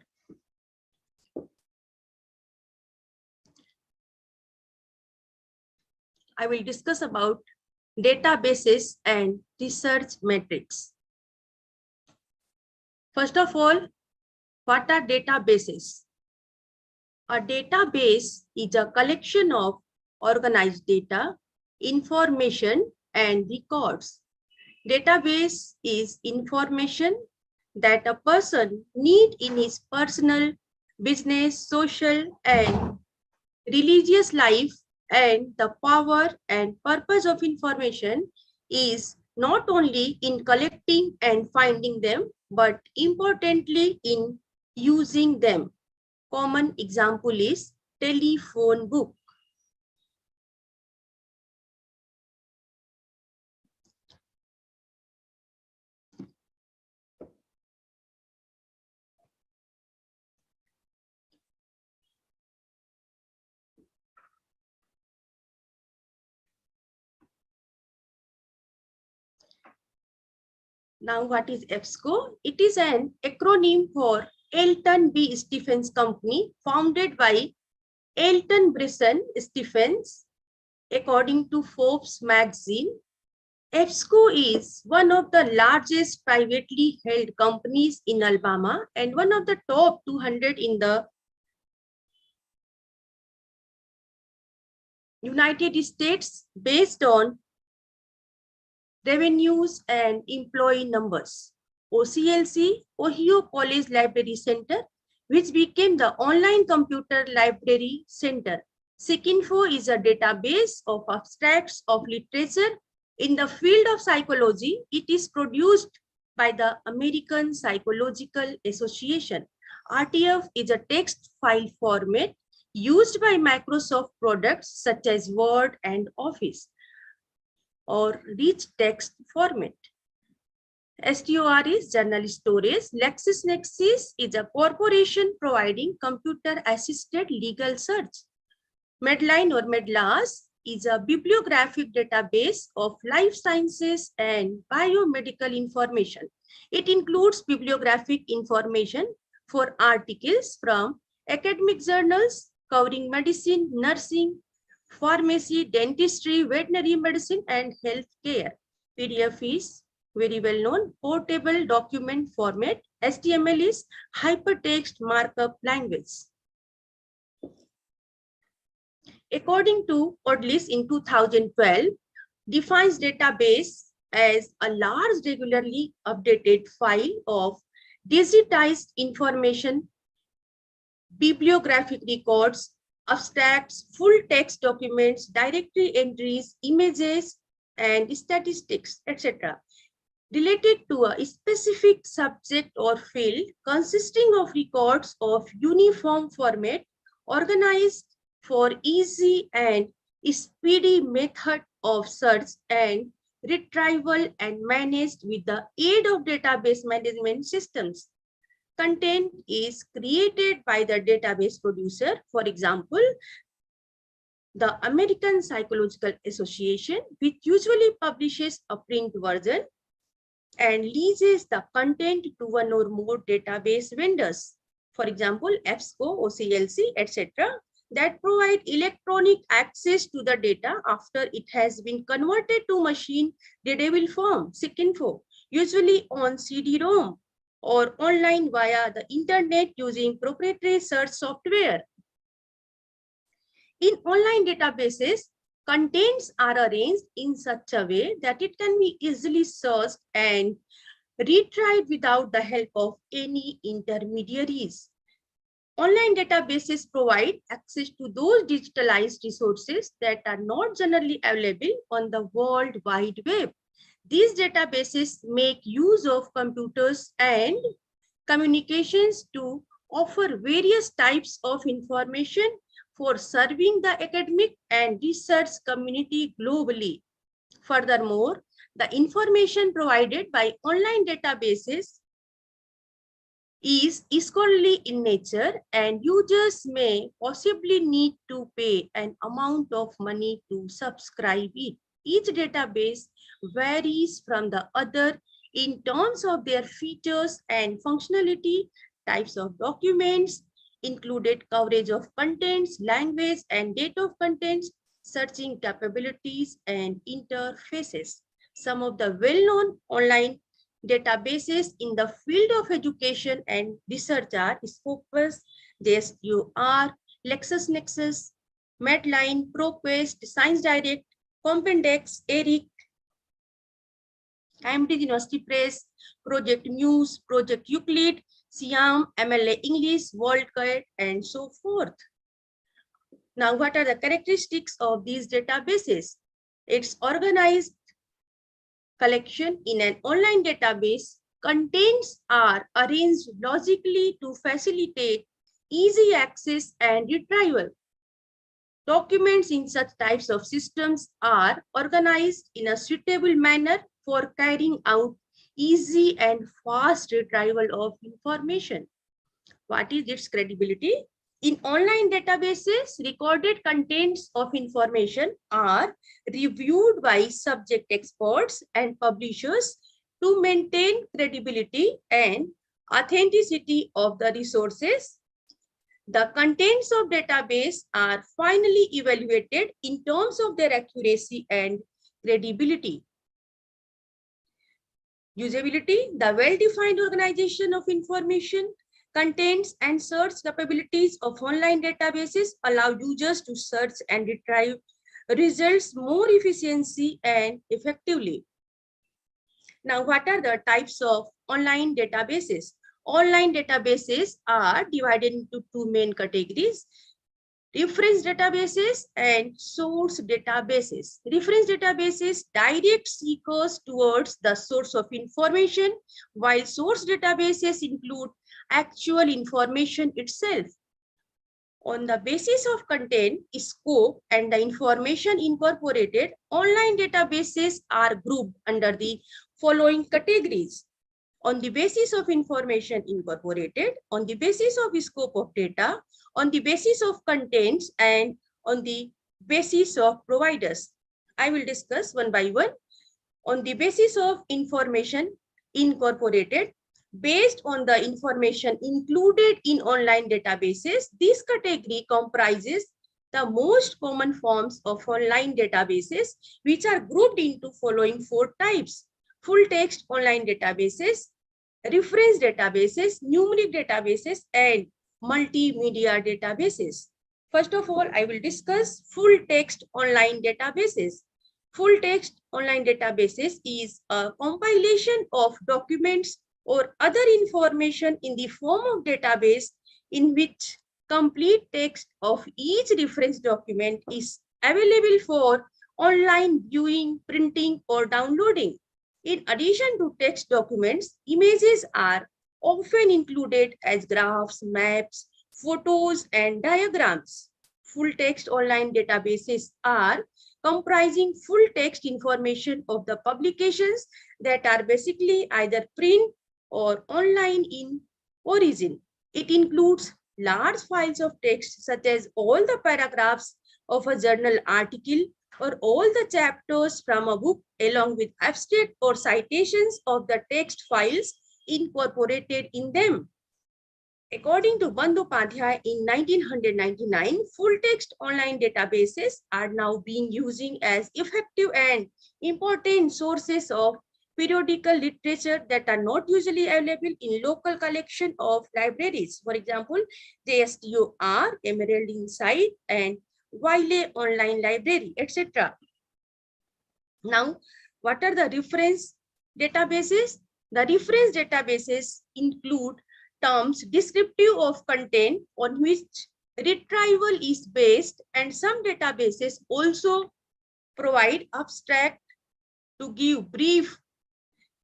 I will discuss about databases and research metrics. First of all, what are databases? A database is a collection of organized data, information, and records. Database is information that a person needs in his personal, business, social, and religious life, and the power and purpose of information is not only in collecting and finding them, but importantly in using them. Common example is telephone book. Now, what is EBSCO? It is an acronym for Elton B. Stephens Company, founded by Elton Brisson Stephens, according to Forbes magazine. EBSCO is one of the largest privately held companies in Alabama and one of the top 200 in the United States based on revenues and employee numbers. OCLC, Ohio College Library Center, which became the online computer library center. SICINFO is a database of abstracts of literature in the field of psychology. It is produced by the American Psychological Association. RTF is a text file format used by Microsoft products such as Word and Office, or rich text format. STOR is journal storage. LexisNexis is a corporation providing computer-assisted legal search. Medline or Medlas is a bibliographic database of life sciences and biomedical information. It includes bibliographic information for articles from academic journals covering medicine, nursing, pharmacy, dentistry, veterinary medicine, and healthcare. PDF is very well known. Portable document format. HTML is hypertext markup language. According to Odlis in 2012, defines database as a large regularly updated file of digitized information, bibliographic records, abstracts, full text documents, directory entries, images, and statistics, etc. related to a specific subject or field consisting of records of uniform format organized for easy and speedy method of search and retrieval and managed with the aid of database management systems. Content is created by the database producer. For example, the American Psychological Association, which usually publishes a print version and leases the content to one or more database vendors. For example, EBSCO, OCLC, etc., that provide electronic access to the data after it has been converted to machine readable form, SIG-info, usually on CD-ROM or online via the internet using proprietary search software. In online databases, contents are arranged in such a way that it can be easily searched and retried without the help of any intermediaries. Online databases provide access to those digitalized resources that are not generally available on the World Wide Web. These databases make use of computers and communications to offer various types of information for serving the academic and research community globally. Furthermore, the information provided by online databases is scholarly in nature, and users may possibly need to pay an amount of money to subscribe it. Each database varies from the other in terms of their features and functionality, types of documents, included coverage of contents, language and date of contents, searching capabilities, and interfaces. Some of the well-known online databases in the field of education and research are Scopus, JSTOR, LexisNexis, Medline, ProQuest, ScienceDirect, Compendex, ERIC, Cambridge University Press, Project Muse, Project Euclid, Siam, MLA English, WorldCat, and so forth. Now, what are the characteristics of these databases? It's organized collection in an online database. Contents are arranged logically to facilitate easy access and retrieval. Documents in such types of systems are organized in a suitable manner for carrying out easy and fast retrieval of information. What is its credibility? In online databases, recorded contents of information are reviewed by subject experts and publishers to maintain credibility and authenticity of the resources. The contents of database are finally evaluated in terms of their accuracy and credibility. Usability, the well-defined organization of information, contents, and search capabilities of online databases allow users to search and retrieve results more efficiently and effectively. Now, what are the types of online databases? Online databases are divided into two main categories: reference databases and source databases. Reference databases direct seekers towards the source of information, while source databases include actual information itself. On the basis of content, scope, and the information incorporated, online databases are grouped under the following categories: on the basis of information incorporated, on the basis of scope of data, on the basis of contents, and on the basis of providers. I will discuss one by one. On the basis of information incorporated, based on the information included in online databases, this category comprises the most common forms of online databases, which are grouped into following 4 types: full text online databases, reference databases, numeric databases, and multimedia databases. First of all, I will discuss full text online databases. Full text online databases is a compilation of documents or other information in the form of database in which complete text of each reference document is available for online viewing, printing, or downloading. In addition to text documents, images are often included as graphs, maps, photos, and diagrams. Full text online databases are comprising full text information of the publications that are basically either print or online in origin. It includes large files of text such as all the paragraphs of a journal article or all the chapters from a book along with abstract or citations of the text files incorporated in them. According to Bandyopadhyay in 1999, full text online databases are now being using as effective and important sources of periodical literature that are not usually available in local collection of libraries. For example, JSTOR, Emerald Insight, and Wiley Online Library, etc. Now, what are the reference databases? The reference databases include terms descriptive of content on which retrieval is based, and some databases also provide abstract to give brief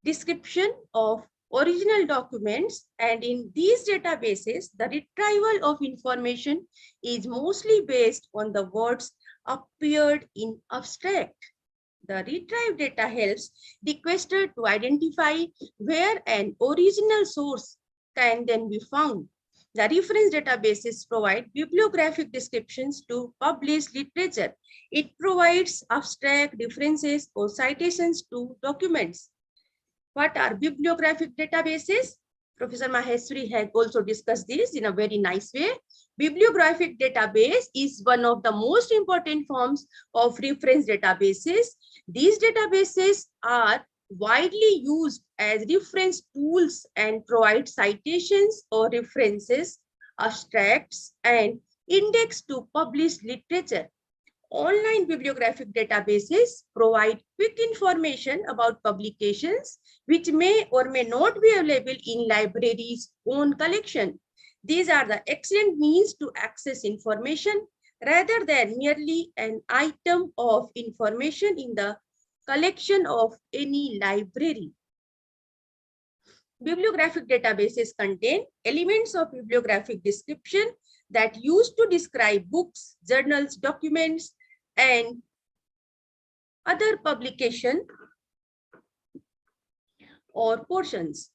description of original documents, and in these databases, the retrieval of information is mostly based on the words appeared in abstract. The retrieved data helps requester to identify where an original source can then be found. The reference databases provide bibliographic descriptions to published literature. It provides abstract references or citations to documents. What are bibliographic databases? Professor Maheshwari had also discussed this in a very nice way. Bibliographic database is one of the most important forms of reference databases. These databases are widely used as reference tools and provide citations or references, abstracts, and index to published literature. Online bibliographic databases provide quick information about publications which may or may not be available in libraries' own collection. These are the excellent means to access information rather than merely an item of information in the collection of any library. Bibliographic databases contain elements of bibliographic description that used to describe books, journals, documents, and other publication or portions.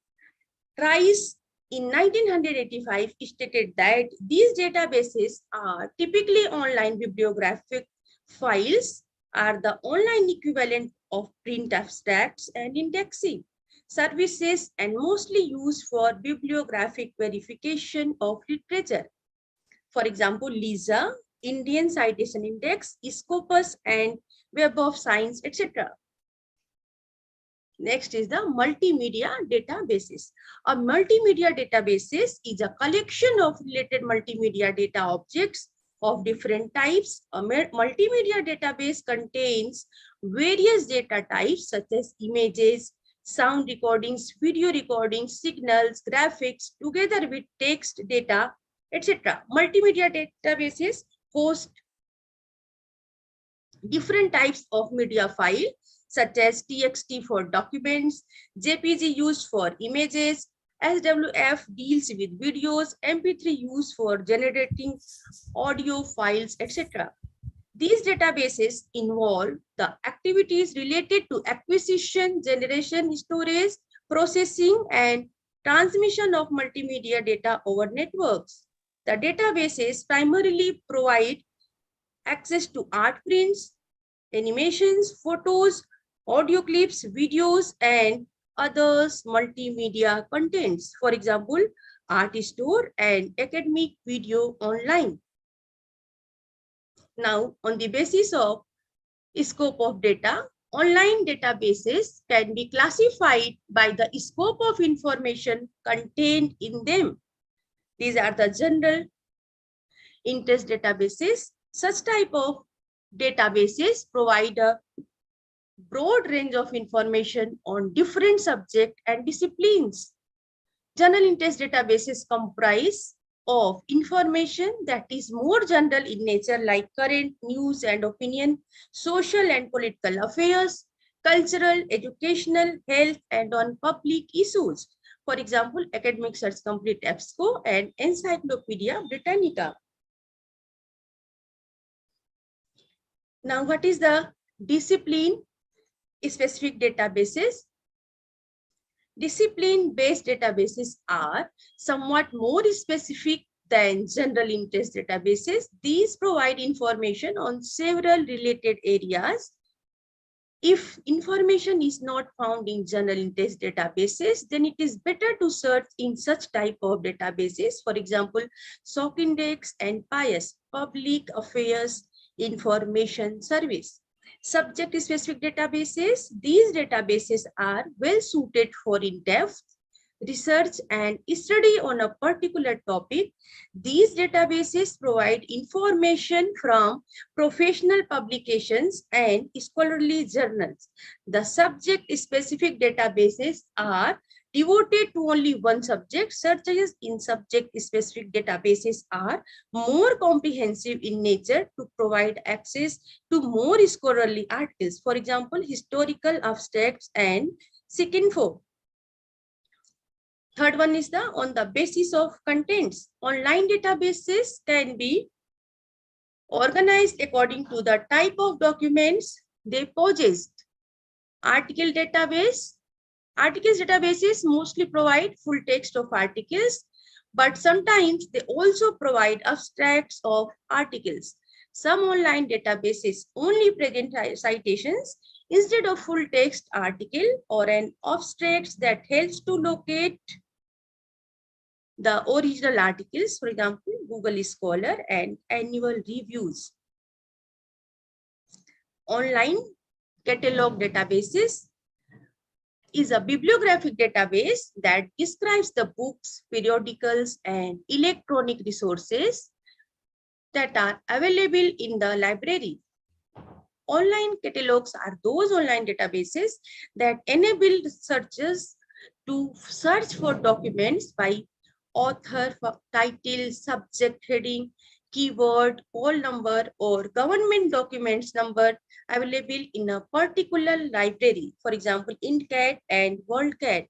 Rice in 1985 stated that these databases are typically online bibliographic files are the online equivalent of print abstracts and indexing services and mostly used for bibliographic verification of literature. For example, LISA, Indian Citation Index, Scopus, and Web of Science, etc. Next is the multimedia databases. A multimedia databases is a collection of related multimedia data objects of different types. A multimedia database contains various data types such as images, sound recordings, video recordings, signals, graphics, together with text data, etc. Multimedia databases host different types of media file such as TXT for documents, JPG used for images, SWF deals with videos, MP3 used for generating audio files, etc. These databases involve the activities related to acquisition, generation, storage, processing, and transmission of multimedia data over networks. The databases primarily provide access to art prints, animations, photos, audio clips, videos, and others multimedia contents. For example, art store and academic video online. Now, on the basis of scope of data, online databases can be classified by the scope of information contained in them. These are the general interest databases. Such type of databases provide a broad range of information on different subjects and disciplines. General interest databases comprise of information that is more general in nature, like current news and opinion, social and political affairs, cultural, educational, health, and on public issues. For example, Academic Search Complete EBSCO and Encyclopedia Britannica. Now, what is the discipline-specific databases? Discipline-based databases are somewhat more specific than general interest databases. These provide information on several related areas. If information is not found in general interest databases, then it is better to search in such type of databases. For example, SOC Index and PIAS, Public Affairs Information Service. Subject-specific databases. These databases are well suited for in-depth research and study on a particular topic. These databases provide information from professional publications and scholarly journals. The subject-specific databases are devoted to only one subject. Searches in subject-specific databases are more comprehensive in nature to provide access to more scholarly articles. For example, historical abstracts and SICINFO. Third one is on the basis of contents. Online databases can be organized according to the type of documents they possess. Articles databases mostly provide full text of articles, but sometimes they also provide abstracts of articles. Some online databases only present citations instead of full text article or an abstract that helps to locate the original articles, for example, Google Scholar and annual reviews. Online catalog databases is a bibliographic database that describes the books, periodicals, and electronic resources that are available in the library. Online catalogs are those online databases that enable searchers to search for documents by author, title, subject heading, keyword, poll number, or government documents number available in a particular library. For example, INCAT and WorldCat.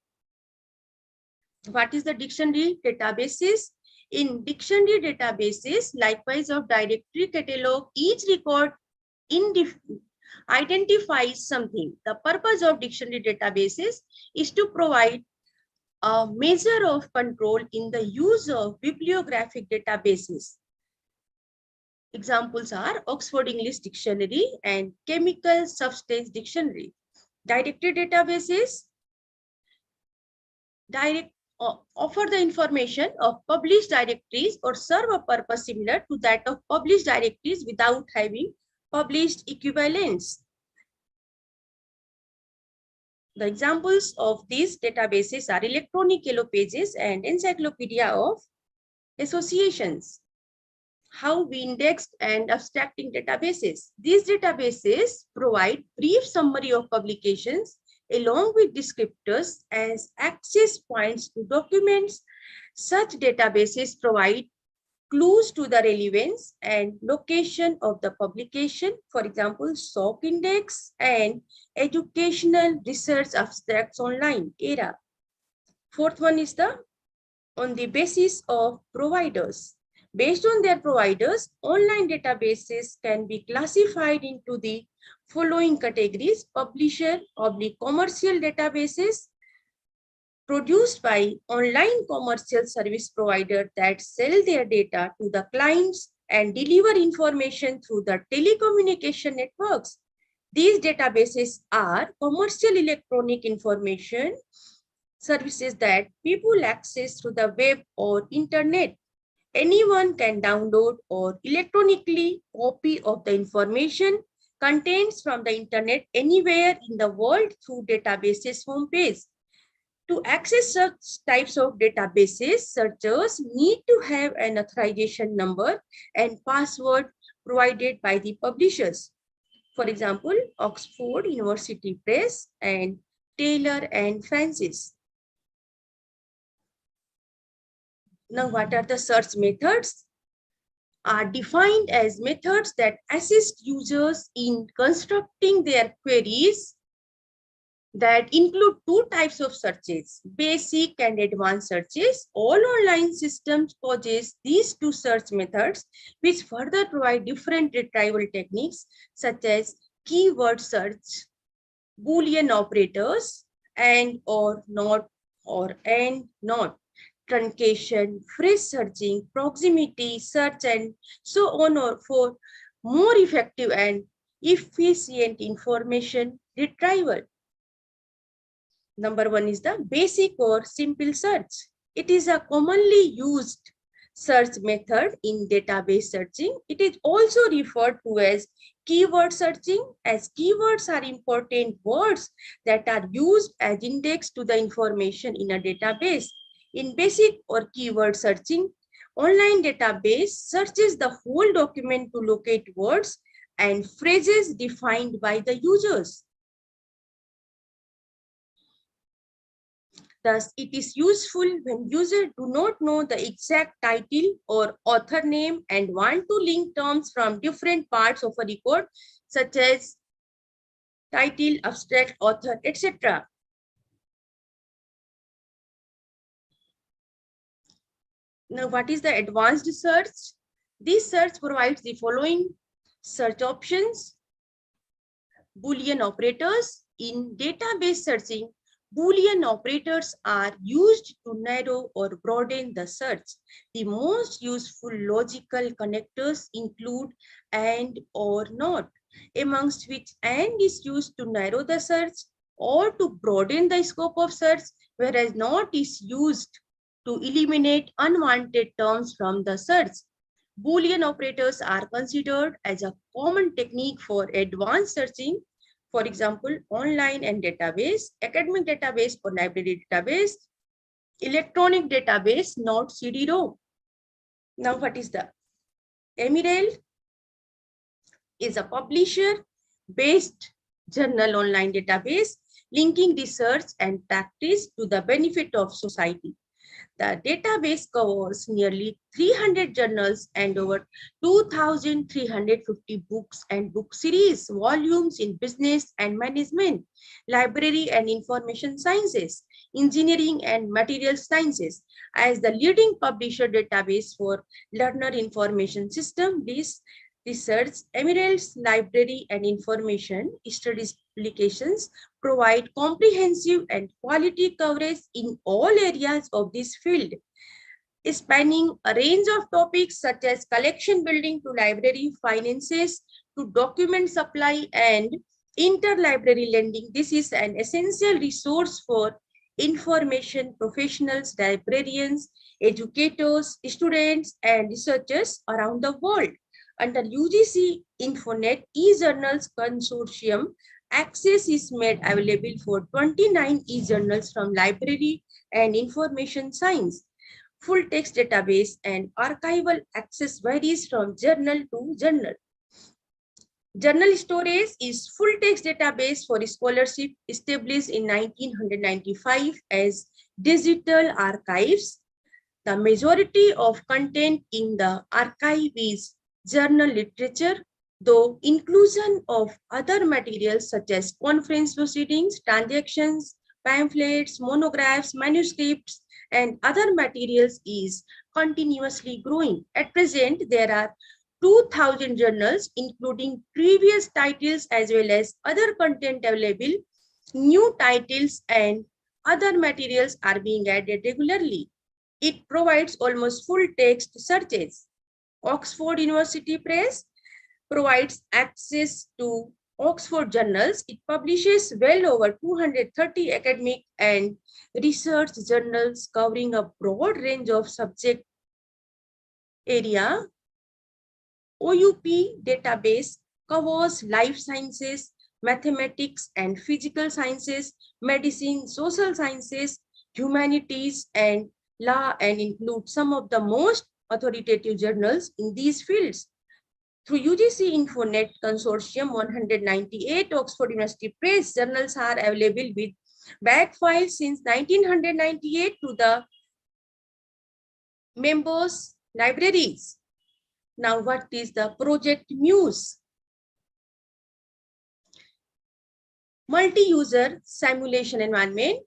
What is the dictionary databases? In dictionary databases, likewise of directory catalog, each record identifies something. The purpose of dictionary databases is to provide a measure of control in the use of bibliographic databases. Examples are Oxford English Dictionary and Chemical Substance Dictionary. Directory databases offer the information of published directories or serve a purpose similar to that of published directories without having published equivalents. The examples of these databases are Electronic Yellow Pages and Encyclopedia of Associations. How we indexed and abstracting databases. These databases provide brief summary of publications along with descriptors as access points to documents. Such databases provide clues to the relevance and location of the publication. For example, SOC Index and Educational Research Abstracts Online, ERA. Fourth one is on the basis of providers. Based on their providers, online databases can be classified into the following categories: publisher, commercial databases produced by online commercial service providers that sell their data to the clients and deliver information through the telecommunication networks. These databases are commercial electronic information services that people access through the web or internet. Anyone can download or electronically copy of the information contains from the internet anywhere in the world through databases homepage. To access such types of databases, searchers need to have an authorization number and password provided by the publishers. For example, Oxford University Press and Taylor and Francis. Now, what are the search methods? Are defined as methods that assist users in constructing their queries that include two types of searches, basic and advanced searches. All online systems possess these two search methods, which further provide different retrieval techniques such as keyword search, Boolean operators, and or not or and not, truncation, phrase searching, proximity search, and so on, or for more effective and efficient information retrieval. Number one is the basic or simple search. It is a commonly used search method in database searching. It is also referred to as keyword searching, as keywords are important words that are used as index to the information in a database. In basic or keyword searching, online database searches the whole document to locate words and phrases defined by the users. Thus, it is useful when users do not know the exact title or author name and want to link terms from different parts of a record, such as title, abstract, author, etc. Now, what is the advanced search? This search provides the following search options. Boolean operators. In database searching, Boolean operators are used to narrow or broaden the search. The most useful logical connectors include and or not, amongst which and is used to narrow the search or to broaden the scope of search, whereas not is used to eliminate unwanted terms from the search. Boolean operators are considered as a common technique for advanced searching. For example, online and database, academic database or library database, electronic database, not CD-ROM. Now, what is the Emerald? Is a publisher-based journal online database linking research and practice to the benefit of society. The database covers nearly 300 journals and over 2,350 books and book series, volumes in business and management, library and information sciences, engineering and material sciences. As the leading publisher database for learner information system, this research, Emerald's library and information studies publications provide comprehensive and quality coverage in all areas of this field, spanning a range of topics such as collection building to library finances to document supply and interlibrary lending. This is an essential resource for information professionals, librarians, educators, students, and researchers around the world. Under UGC Infonet e-journals consortium, access is made available for 29 e-journals from library and information science. Full text database and archival access varies from journal to journal. Journal storage is full text database for scholarship established in 1995 as digital archives. The majority of content in the archive is journal literature, though inclusion of other materials such as conference proceedings, transactions, pamphlets, monographs, manuscripts, and other materials is continuously growing. At present, there are 2,000 journals, including previous titles as well as other content available. New titles and other materials are being added regularly. It provides almost full text searches. Oxford University Press provides access to Oxford journals. It publishes well over 230 academic and research journals covering a broad range of subject area, OUP database covers life sciences, mathematics and physical sciences, medicine, social sciences, humanities, and law, and includes some of the most authoritative journals in these fields. Through UGC Infonet Consortium 198 Oxford University Press, journals are available with back files since 1998 to the members' libraries. Now, what is the Project Muse? Multi-user simulation environment.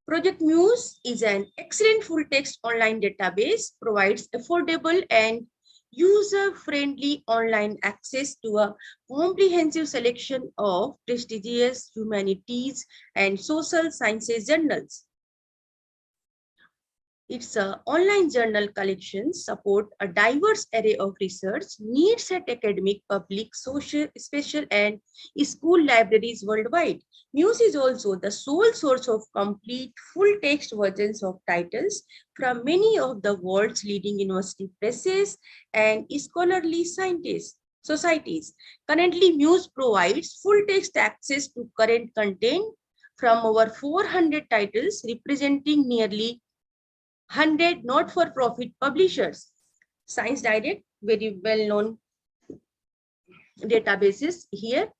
Project Muse is an excellent full-text online database, provides affordable and user-friendly online access to a comprehensive selection of prestigious humanities and social sciences journals. Its online journal collections support a diverse array of research needs at academic, public, social, special, and school libraries worldwide. Muse is also the sole source of complete full-text versions of titles from many of the world's leading university presses and scholarly societies. Currently, Muse provides full-text access to current content from over 400 titles representing nearly 100 not-for-profit publishers. Science Direct, very well-known databases here.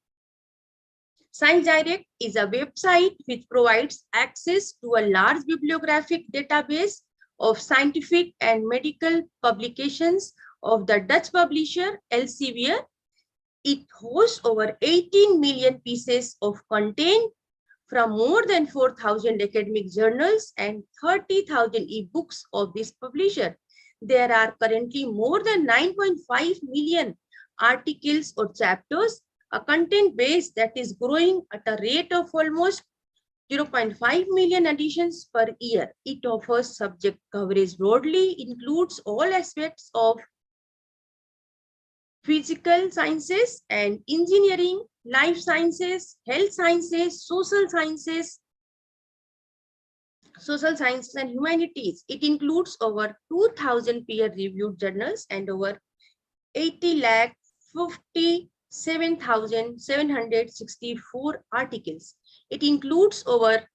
Science Direct is a website which provides access to a large bibliographic database of scientific and medical publications of the Dutch publisher Elsevier. It hosts over 18 million pieces of content from more than 4,000 academic journals and 30,000 ebooks of this publisher. There are currently more than 9.5 million articles or chapters, a content base that is growing at a rate of almost 0.5 million additions per year. It offers subject coverage broadly, includes all aspects of physical sciences and engineering, life sciences, health sciences, social sciences and humanities. It includes over 2,000 peer-reviewed journals and over 80,57,764 articles. It includes over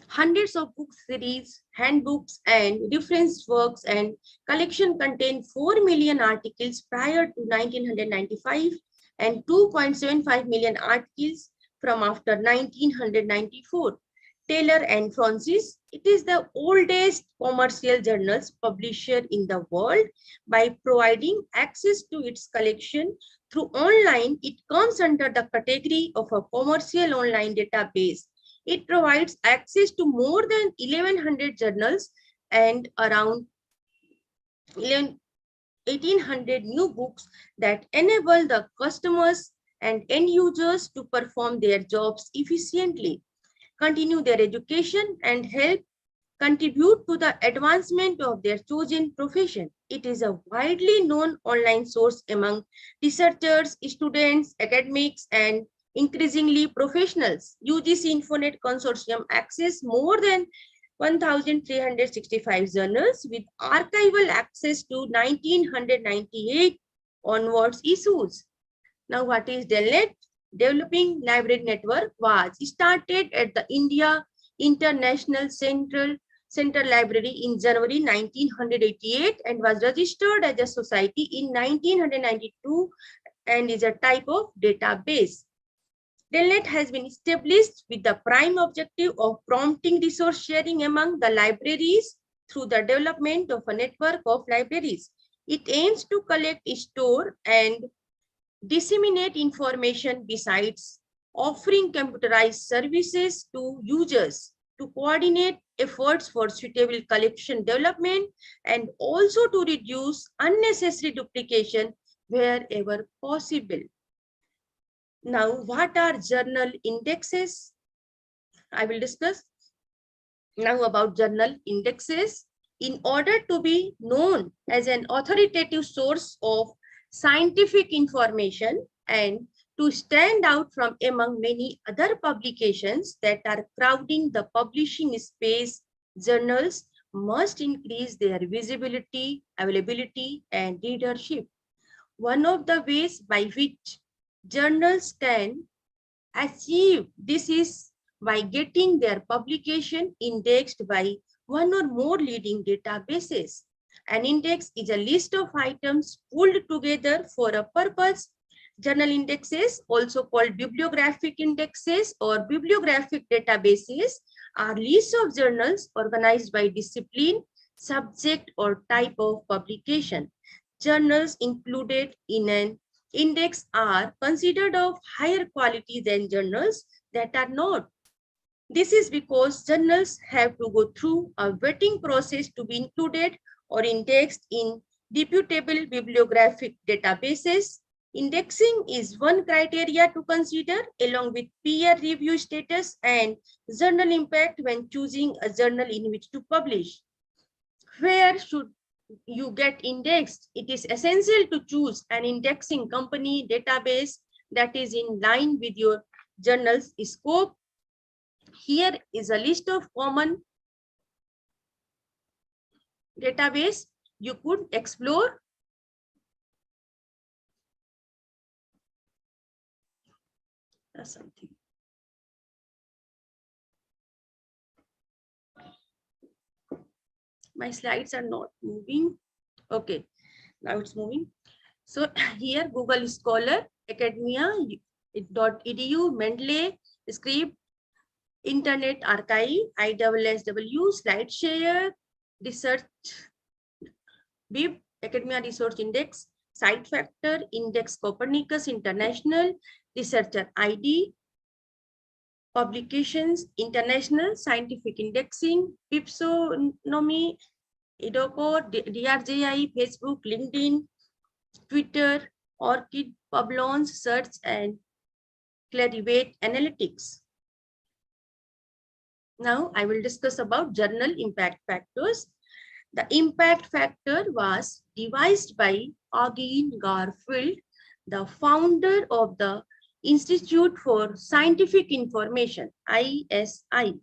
hundreds of book series, handbooks, and reference works, and collection contained 4 million articles prior to 1995 and 2.75 million articles from after 1994. Taylor and Francis, it is the oldest commercial journals publisher in the world. By providing access to its collection through online, it comes under the category of a commercial online database. It provides access to more than 1,100 journals and around 1,800 new books that enable the customers and end users to perform their jobs efficiently, continue their education, and help contribute to the advancement of their chosen profession. It is a widely known online source among researchers, students, academics, and increasingly professionals. UGC Infonet Consortium access more than 1,365 journals with archival access to 1998 onwards issues. Now, what is DELNET? Developing Library Network was started at the India International Central Library in January 1988 and was registered as a society in 1992 and is a type of database. DELNET has been established with the prime objective of prompting resource sharing among the libraries through the development of a network of libraries. It aims to collect, store, and disseminate information besides offering computerized services to users, to coordinate efforts for suitable collection development, and also to reduce unnecessary duplication wherever possible. Now, what are journal indexes? I will discuss now about journal indexes. In order to be known as an authoritative source of scientific information and to stand out from among many other publications that are crowding the publishing space, journals must increase their visibility, availability, and readership. One of the ways by which journals can achieve this is by getting their publication indexed by one or more leading databases. An index is a list of items pulled together for a purpose. Journal indexes, also called bibliographic indexes or bibliographic databases, are lists of journals organized by discipline, subject, or type of publication. Journals included in an index are considered of higher quality than journals that are not. This is because journals have to go through a vetting process to be included or indexed in reputable bibliographic databases. Indexing is one criteria to consider along with peer review status and journal impact when choosing a journal in which to publish. Where should you get indexed? It is essential to choose an indexing company database that is in line with your journal's scope. Here is a list of common database you could explore. Something. My slides are not moving. Okay, now it's moving. So here Google Scholar, Academia, .edu, Mendeley, Script, Internet Archive, ISSW, SlideShare, Research, Bib, Academia Resource Index, Site Factor, Index Copernicus International, Researcher ID, Publications, International Scientific Indexing, Pipsonomy, Idoco, DRJI, Facebook, LinkedIn, Twitter, Orchid, Publons, Search, and Clarivate Analytics. Now I will discuss about journal impact factors. The impact factor was devised by Eugene Garfield, the founder of the Institute for Scientific Information, ISI.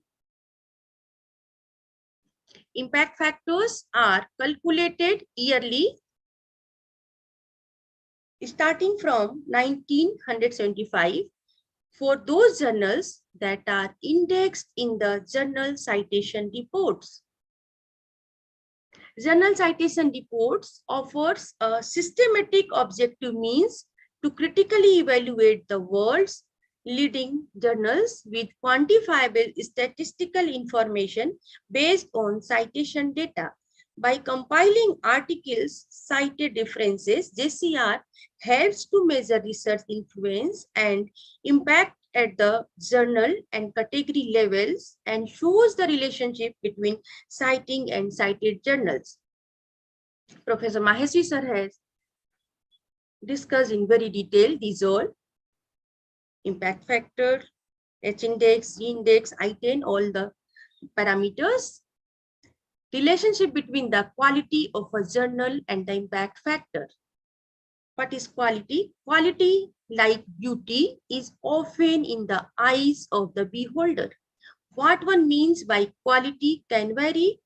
Impact factors are calculated yearly starting from 1975 for those journals that are indexed in the journal citation reports. Journal citation reports offers a systematic objective means to critically evaluate the world's leading journals with quantifiable statistical information based on citation data. By compiling articles cited differences, JCR helps to measure research influence and impact at the journal and category levels and shows the relationship between citing and cited journals. Professor Maheshwari sir has discussed in very detail these all: impact factor, H-index, G-index, I-10, all the parameters. Relationship between the quality of a journal and the impact factor. What is quality? Quality, like beauty, is often in the eyes of the beholder. What one means by quality can vary.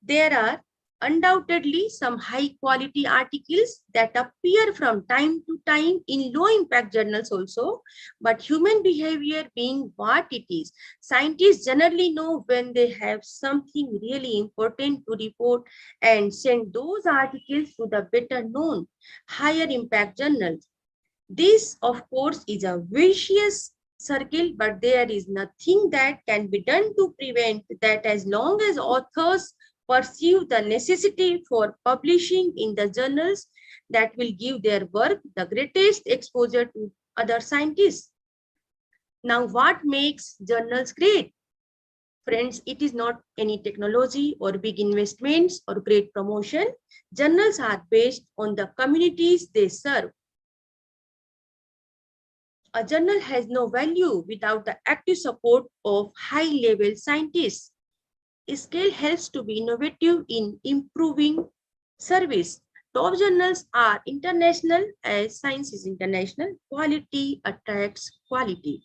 There are undoubtedly some high quality articles that appear from time to time in low impact journals also, but human behavior being what it is, scientists generally know when they have something really important to report and send those articles to the better known higher impact journals. This of course is a vicious circle, but there is nothing that can be done to prevent that as long as authors perceive the necessity for publishing in the journals that will give their work the greatest exposure to other scientists. Now, what makes journals great? Friends, it is not any technology or big investments or great promotion. Journals are based on the communities they serve. A journal has no value without the active support of high-level scientists. Scale helps to be innovative in improving service. Top journals are international as science is international. Quality attracts quality.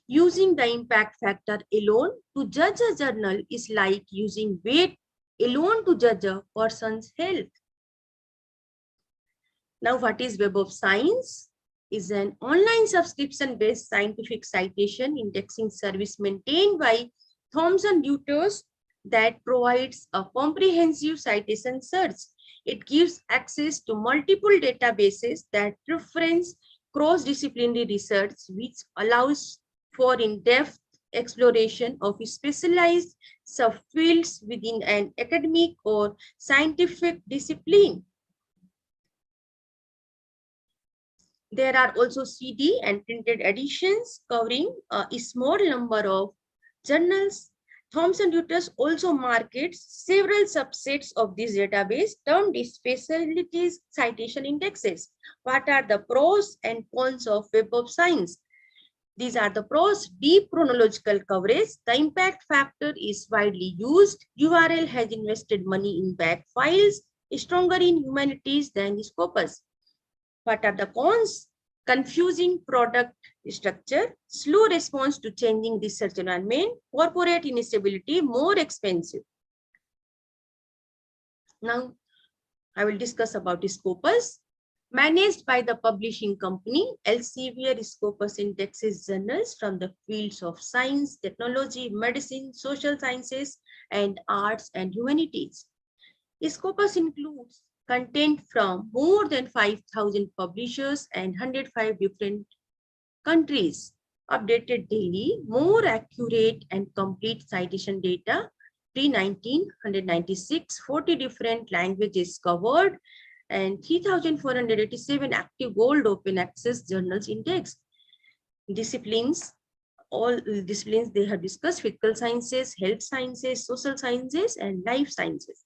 Using the impact factor alone to judge a journal is like using weight alone to judge a person's health. Now, what is Web of Science? Is an online subscription-based scientific citation indexing service maintained by Thomson Reuters that provides a comprehensive citation search. It gives access to multiple databases that reference cross-disciplinary research, which allows for in-depth exploration of specialized subfields within an academic or scientific discipline. There are also CD and printed editions covering a small number of journals. Thomson Reuters also markets several subsets of this database termed specialties citation indexes. What are the pros and cons of Web of Science? These are the pros: deep chronological coverage. The impact factor is widely used. URL has invested money in back files, stronger in humanities than Scopus. What are the cons? Confusing product structure, slow response to changing research environment, corporate instability, more expensive. Now, I will discuss about Scopus. Managed by the publishing company, Elsevier, Scopus indexes journals from the fields of science, technology, medicine, social sciences, and arts and humanities. Scopus includes content from more than 5,000 publishers and 105 different countries. Updated daily, more accurate and complete citation data. Pre-1996, 40 different languages covered, and 3,487 active gold open access journals indexed. Disciplines, all disciplines they have discussed: physical sciences, health sciences, social sciences, and life sciences.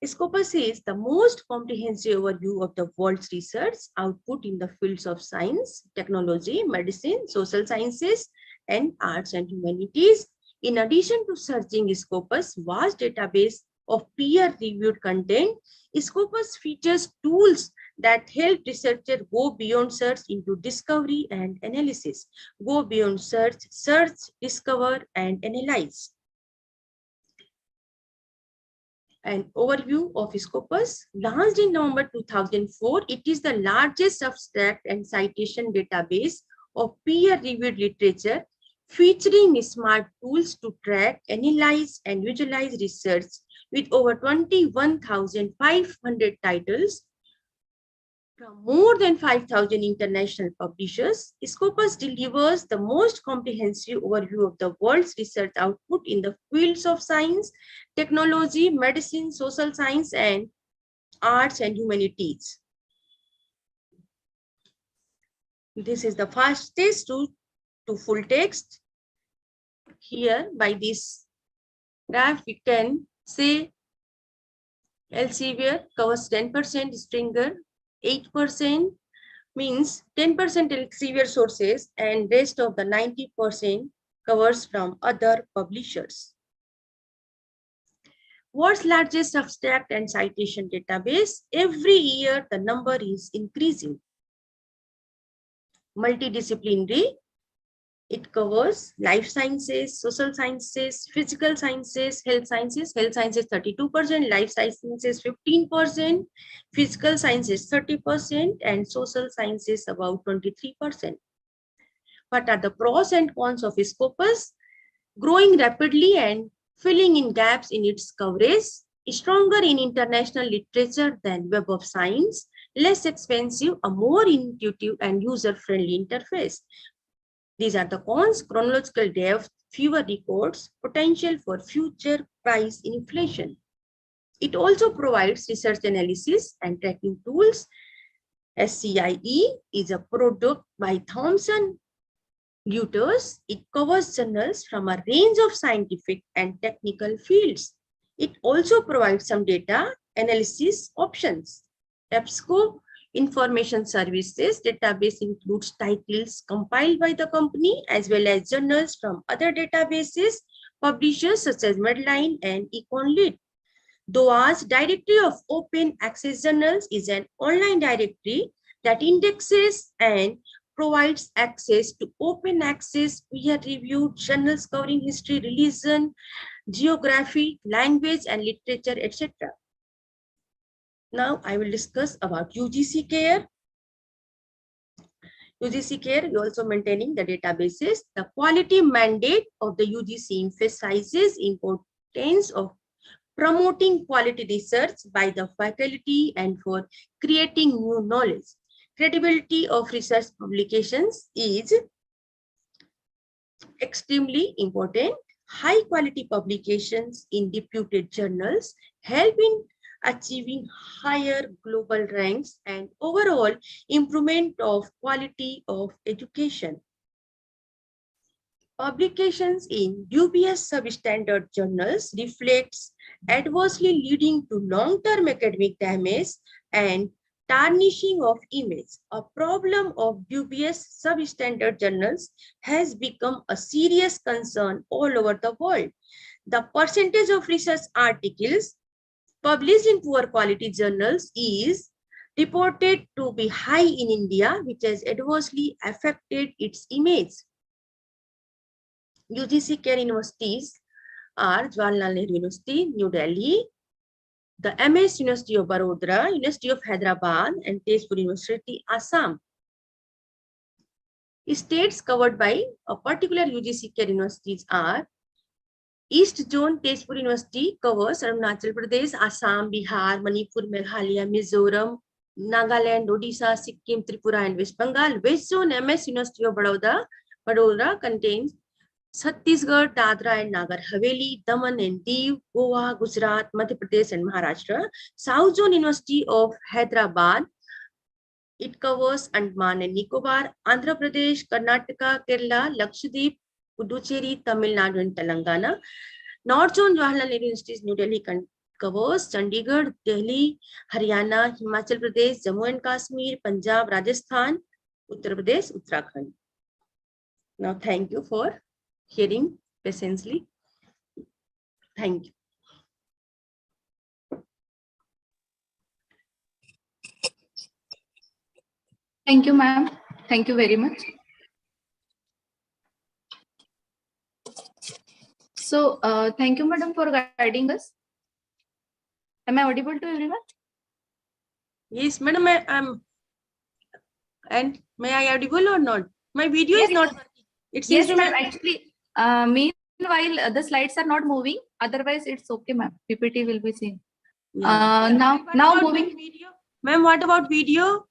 Scopus is the most comprehensive overview of the world's research output in the fields of science, technology, medicine, social sciences, and arts and humanities. In addition to searching Scopus' vast database of peer-reviewed content, Scopus features tools that help researchers go beyond search into discovery and analysis. Go beyond search, search, discover, and analyze. An overview of Scopus. Launched in November 2004, it is the largest abstract and citation database of peer-reviewed literature, featuring smart tools to track, analyze, and visualize research. With over 21,500 titles from more than 5,000 international publishers, Scopus delivers the most comprehensive overview of the world's research output in the fields of science, technology, medicine, social science, and arts and humanities. This is the fastest to full text. Here, by this graph, we can say Elsevier covers 10%, Springer 8%, means 10% Elsevier sources, and rest of the 90% covers from other publishers. World's largest abstract and citation database. Every year, the number is increasing. Multidisciplinary. It covers life sciences, social sciences, physical sciences, health sciences 32%, life sciences 15%, physical sciences 30%, and social sciences about 23%. What are the pros and cons of Scopus? Growing rapidly and filling in gaps in its coverage, stronger in international literature than Web of Science, less expensive, a more intuitive and user-friendly interface. These are the cons: chronological depth, fewer records, potential for future price inflation. It also provides research analysis and tracking tools. SCIE is a product by Thomson Reuters. It covers journals from a range of scientific and technical fields. It also provides some data analysis options. EBSCO Information Services database includes titles compiled by the company as well as journals from other databases, publishers such as Medline and EconLit. DOA's Directory of Open Access Journals is an online directory that indexes and provides access to open access peer-reviewed journals covering history, religion, geography, language and literature, etc. Now I will discuss about UGC care. UGC care is also maintaining the databases. The quality mandate of the UGC emphasizes importance of promoting quality research by the faculty and for creating new knowledge. Credibility of research publications is extremely important. High quality publications in reputed journals help in achieving higher global ranks and overall improvement of quality of education. Publications in dubious substandard journals reflects adversely leading to long-term academic damage and tarnishing of image. A problem of dubious substandard journals has become a serious concern all over the world. The percentage of research articles published in poor quality journals is reported to be high in India, which has adversely affected its image. UGC care universities are Jawaharlal Nehru University, New Delhi, the MS University of Baroda, University of Hyderabad, and Tezpur University, Assam. States covered by a particular UGC care universities are East Zone Tezpur University covers Arunachal Pradesh, Assam, Bihar, Manipur, Meghalaya, Mizoram, Nagaland, Odisha, Sikkim, Tripura, and West Bengal. West Zone MS University of Baroda contains Chhattisgarh, Dadra and Nagar Haveli, Daman and Diu, Goa, Gujarat, Madhya Pradesh and Maharashtra. South Zone University of Hyderabad, it covers Andaman and Nicobar, Andhra Pradesh, Karnataka, Kerala, Lakshadweep, Puducherry, Tamil Nadu and Telangana. North Zone Jawaharlal Nehru University, New Delhi covers Chandigarh, Delhi, Haryana, Himachal Pradesh, Jammu and Kashmir, Punjab, Rajasthan, Uttar Pradesh, Uttarakhand. Now, thank you for hearing patiently. Thank you. Thank you, ma'am. Thank you very much. So, thank you, madam, for guiding us. Am I audible to everyone? Yes, madam, I am. And may I audible or not? My video is not working. It seems yes, ma'am. Actually, meanwhile, the slides are not moving. Otherwise, it's okay, ma'am. PPT will be seen. Yeah. Now moving. Ma'am, what about video?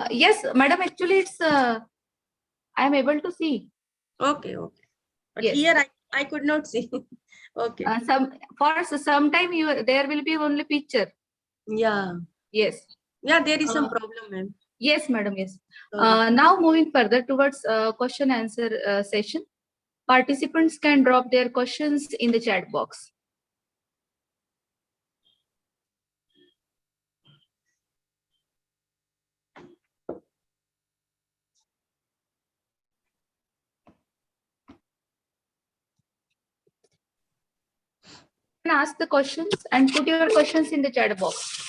Yes, madam. Actually, it's I am able to see. Okay, okay. But yes. Here I could not see. Okay. Some time there will be only picture. Yeah. Yes. Yeah, there is some problem, ma'am. Yes, madam. Yes. Now moving further towards question answer session. Participants can drop their questions in the chat box. You can ask the questions and put your questions in the chat box.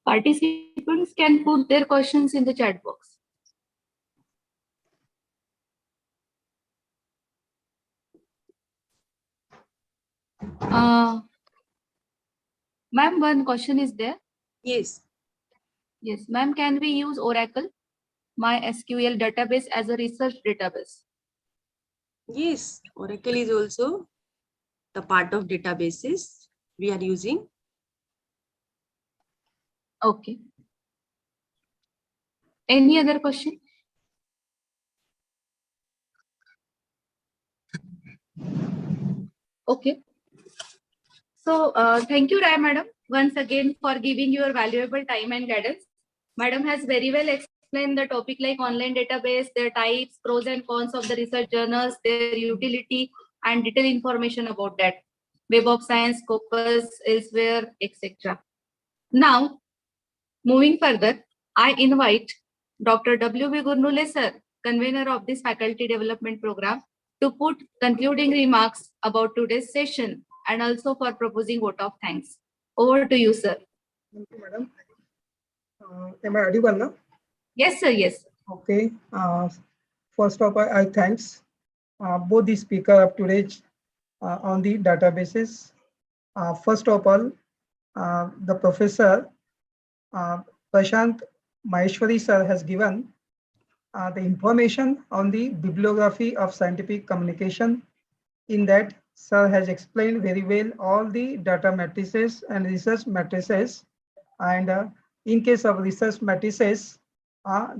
Participants can put their questions in the chat box. Ma'am, one question is there. Yes. Yes, ma'am, can we use Oracle MySQL database as a research database? Yes, Oracle is also the part of databases we are using. Okay. Any other question? Okay. So, thank you, Rai madam, once again for giving your valuable time and guidance. Madam has very well explained the topic like online database, their types, pros and cons of the research journals, their utility, and detailed information about that. Web of Science, Scopus, elsewhere, etc. Now, moving further, I invite Dr. W.B. Gurnule sir, convener of this faculty development program, to put concluding remarks about today's session and also for proposing vote of thanks. Over to you, sir. Thank you, madam. Am I audible now? Yes, sir. Yes. Okay. First of all, I thanks both the speaker of today on the databases. First of all, the professor Prashant Maheshwari sir has given the information on the bibliography of scientific communication. In that, sir has explained very well all the data matrices and research matrices. And in case of research matrices,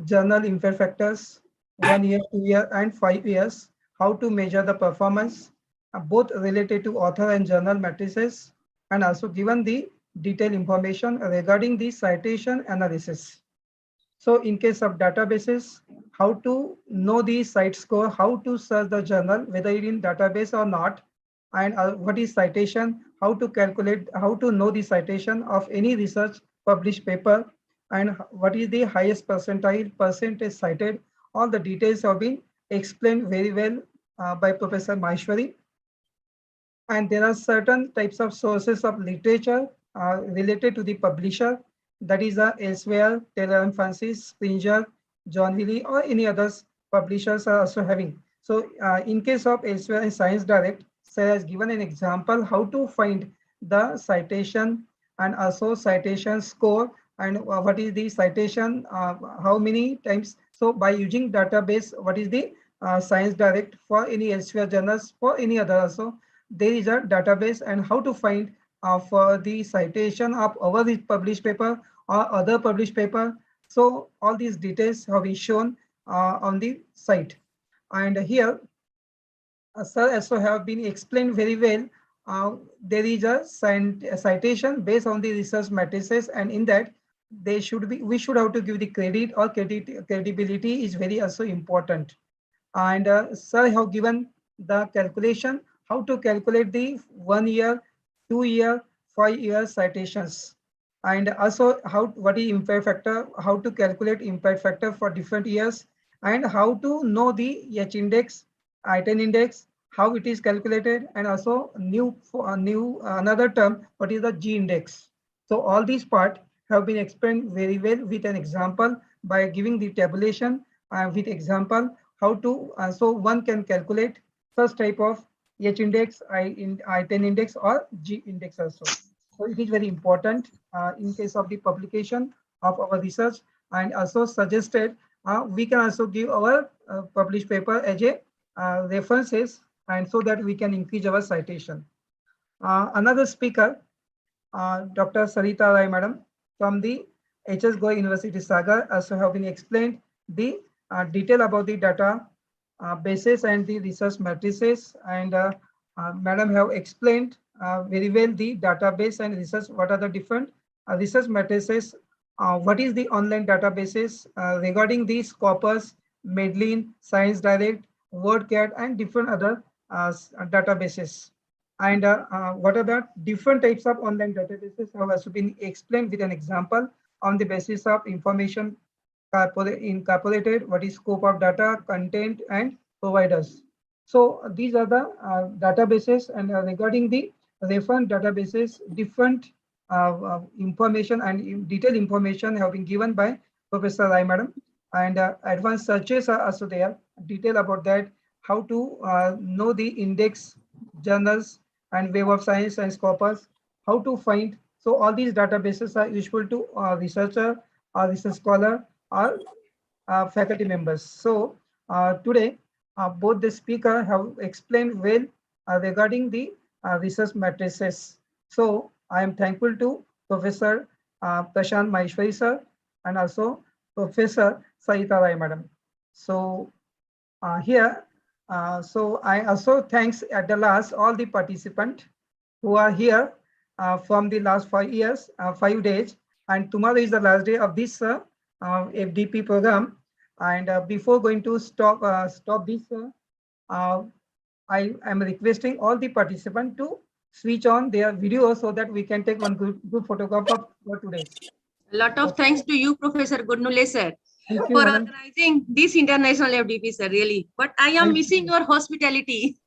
journal impact factors, 1 year, 2 year, and 5 years, how to measure the performance, both related to author and journal matrices, and also given the detailed information regarding the citation analysis. So in case of databases, how to know the site score, how to search the journal, whether it in database or not, and what is citation, how to calculate, how to know the citation of any research published paper, and what is the highest percentage cited. All the details have been explained very well by Professor Maheshwari. And there are certain types of sources of literature related to the publisher, that is elsewhere, Taylor and Francis, Springer, John Healy, or any others publishers are also having. So in case of elsewhere and Science Direct, Sir has given an example how to find the citation and also citation score and what is the citation, how many times. So by using database, what is the Science Direct for any elsewhere journals, for any other also, there is a database and how to find for the citation of our published paper or other published paper. So all these details have been shown on the site. And here, sir also have been explained very well. There is a citation based on the research matrices, and in that they should be, we should have to give the credit or credibility is very also important. And sir have given the calculation how to calculate the 1 year, 2 year, 5 year citations, and also how what is impact factor, how to calculate impact factor for different years, and how to know the H index, I-10 index, how it is calculated, and also another term, what is the G index. So all these part have been explained very well with an example by giving the tabulation with example how to so one can calculate such type of H index, I-10 index, or G index also. So it is very important in case of the publication of our research, and also suggested we can also give our published paper as a references, and so that we can increase our citation. Another speaker, Dr. Sarita Rai Madam from the HS Goa University Sagar, also have been explained the detail about the data basis and the research matrices, and Madam have explained very well the database and research, what are the different research matrices, what is the online databases regarding the Scopus, Medlin, Science Direct, WordCat, and different other databases. And what are the different types of online databases have also been explained with an example on the basis of information incorporated, what is scope of data, content, and providers. So these are the databases, and regarding the reference databases, different information and detailed information have been given by Professor Rai Madam, and advanced searches are also there, detail about that, how to know the index, journals, and Web of Science and Scopus, how to find. So all these databases are useful to researcher or research scholar or faculty members. So today, both the speaker have explained well regarding the research matrices. So I am thankful to Professor Prashant Maheshwari sir and also Professor Sarita Rai Madam. So here, so I also thanks at the last all the participants who are here from the last 5 years, 5 days, and tomorrow is the last day of this FDP program. And before going to stop this, I am requesting all the participants to switch on their video so that we can take one good photograph of for today's. A lot of thanks to you, Professor Gurnule sir, Thank you, for madam. organizing this international FDP, sir, really. But I am missing your hospitality.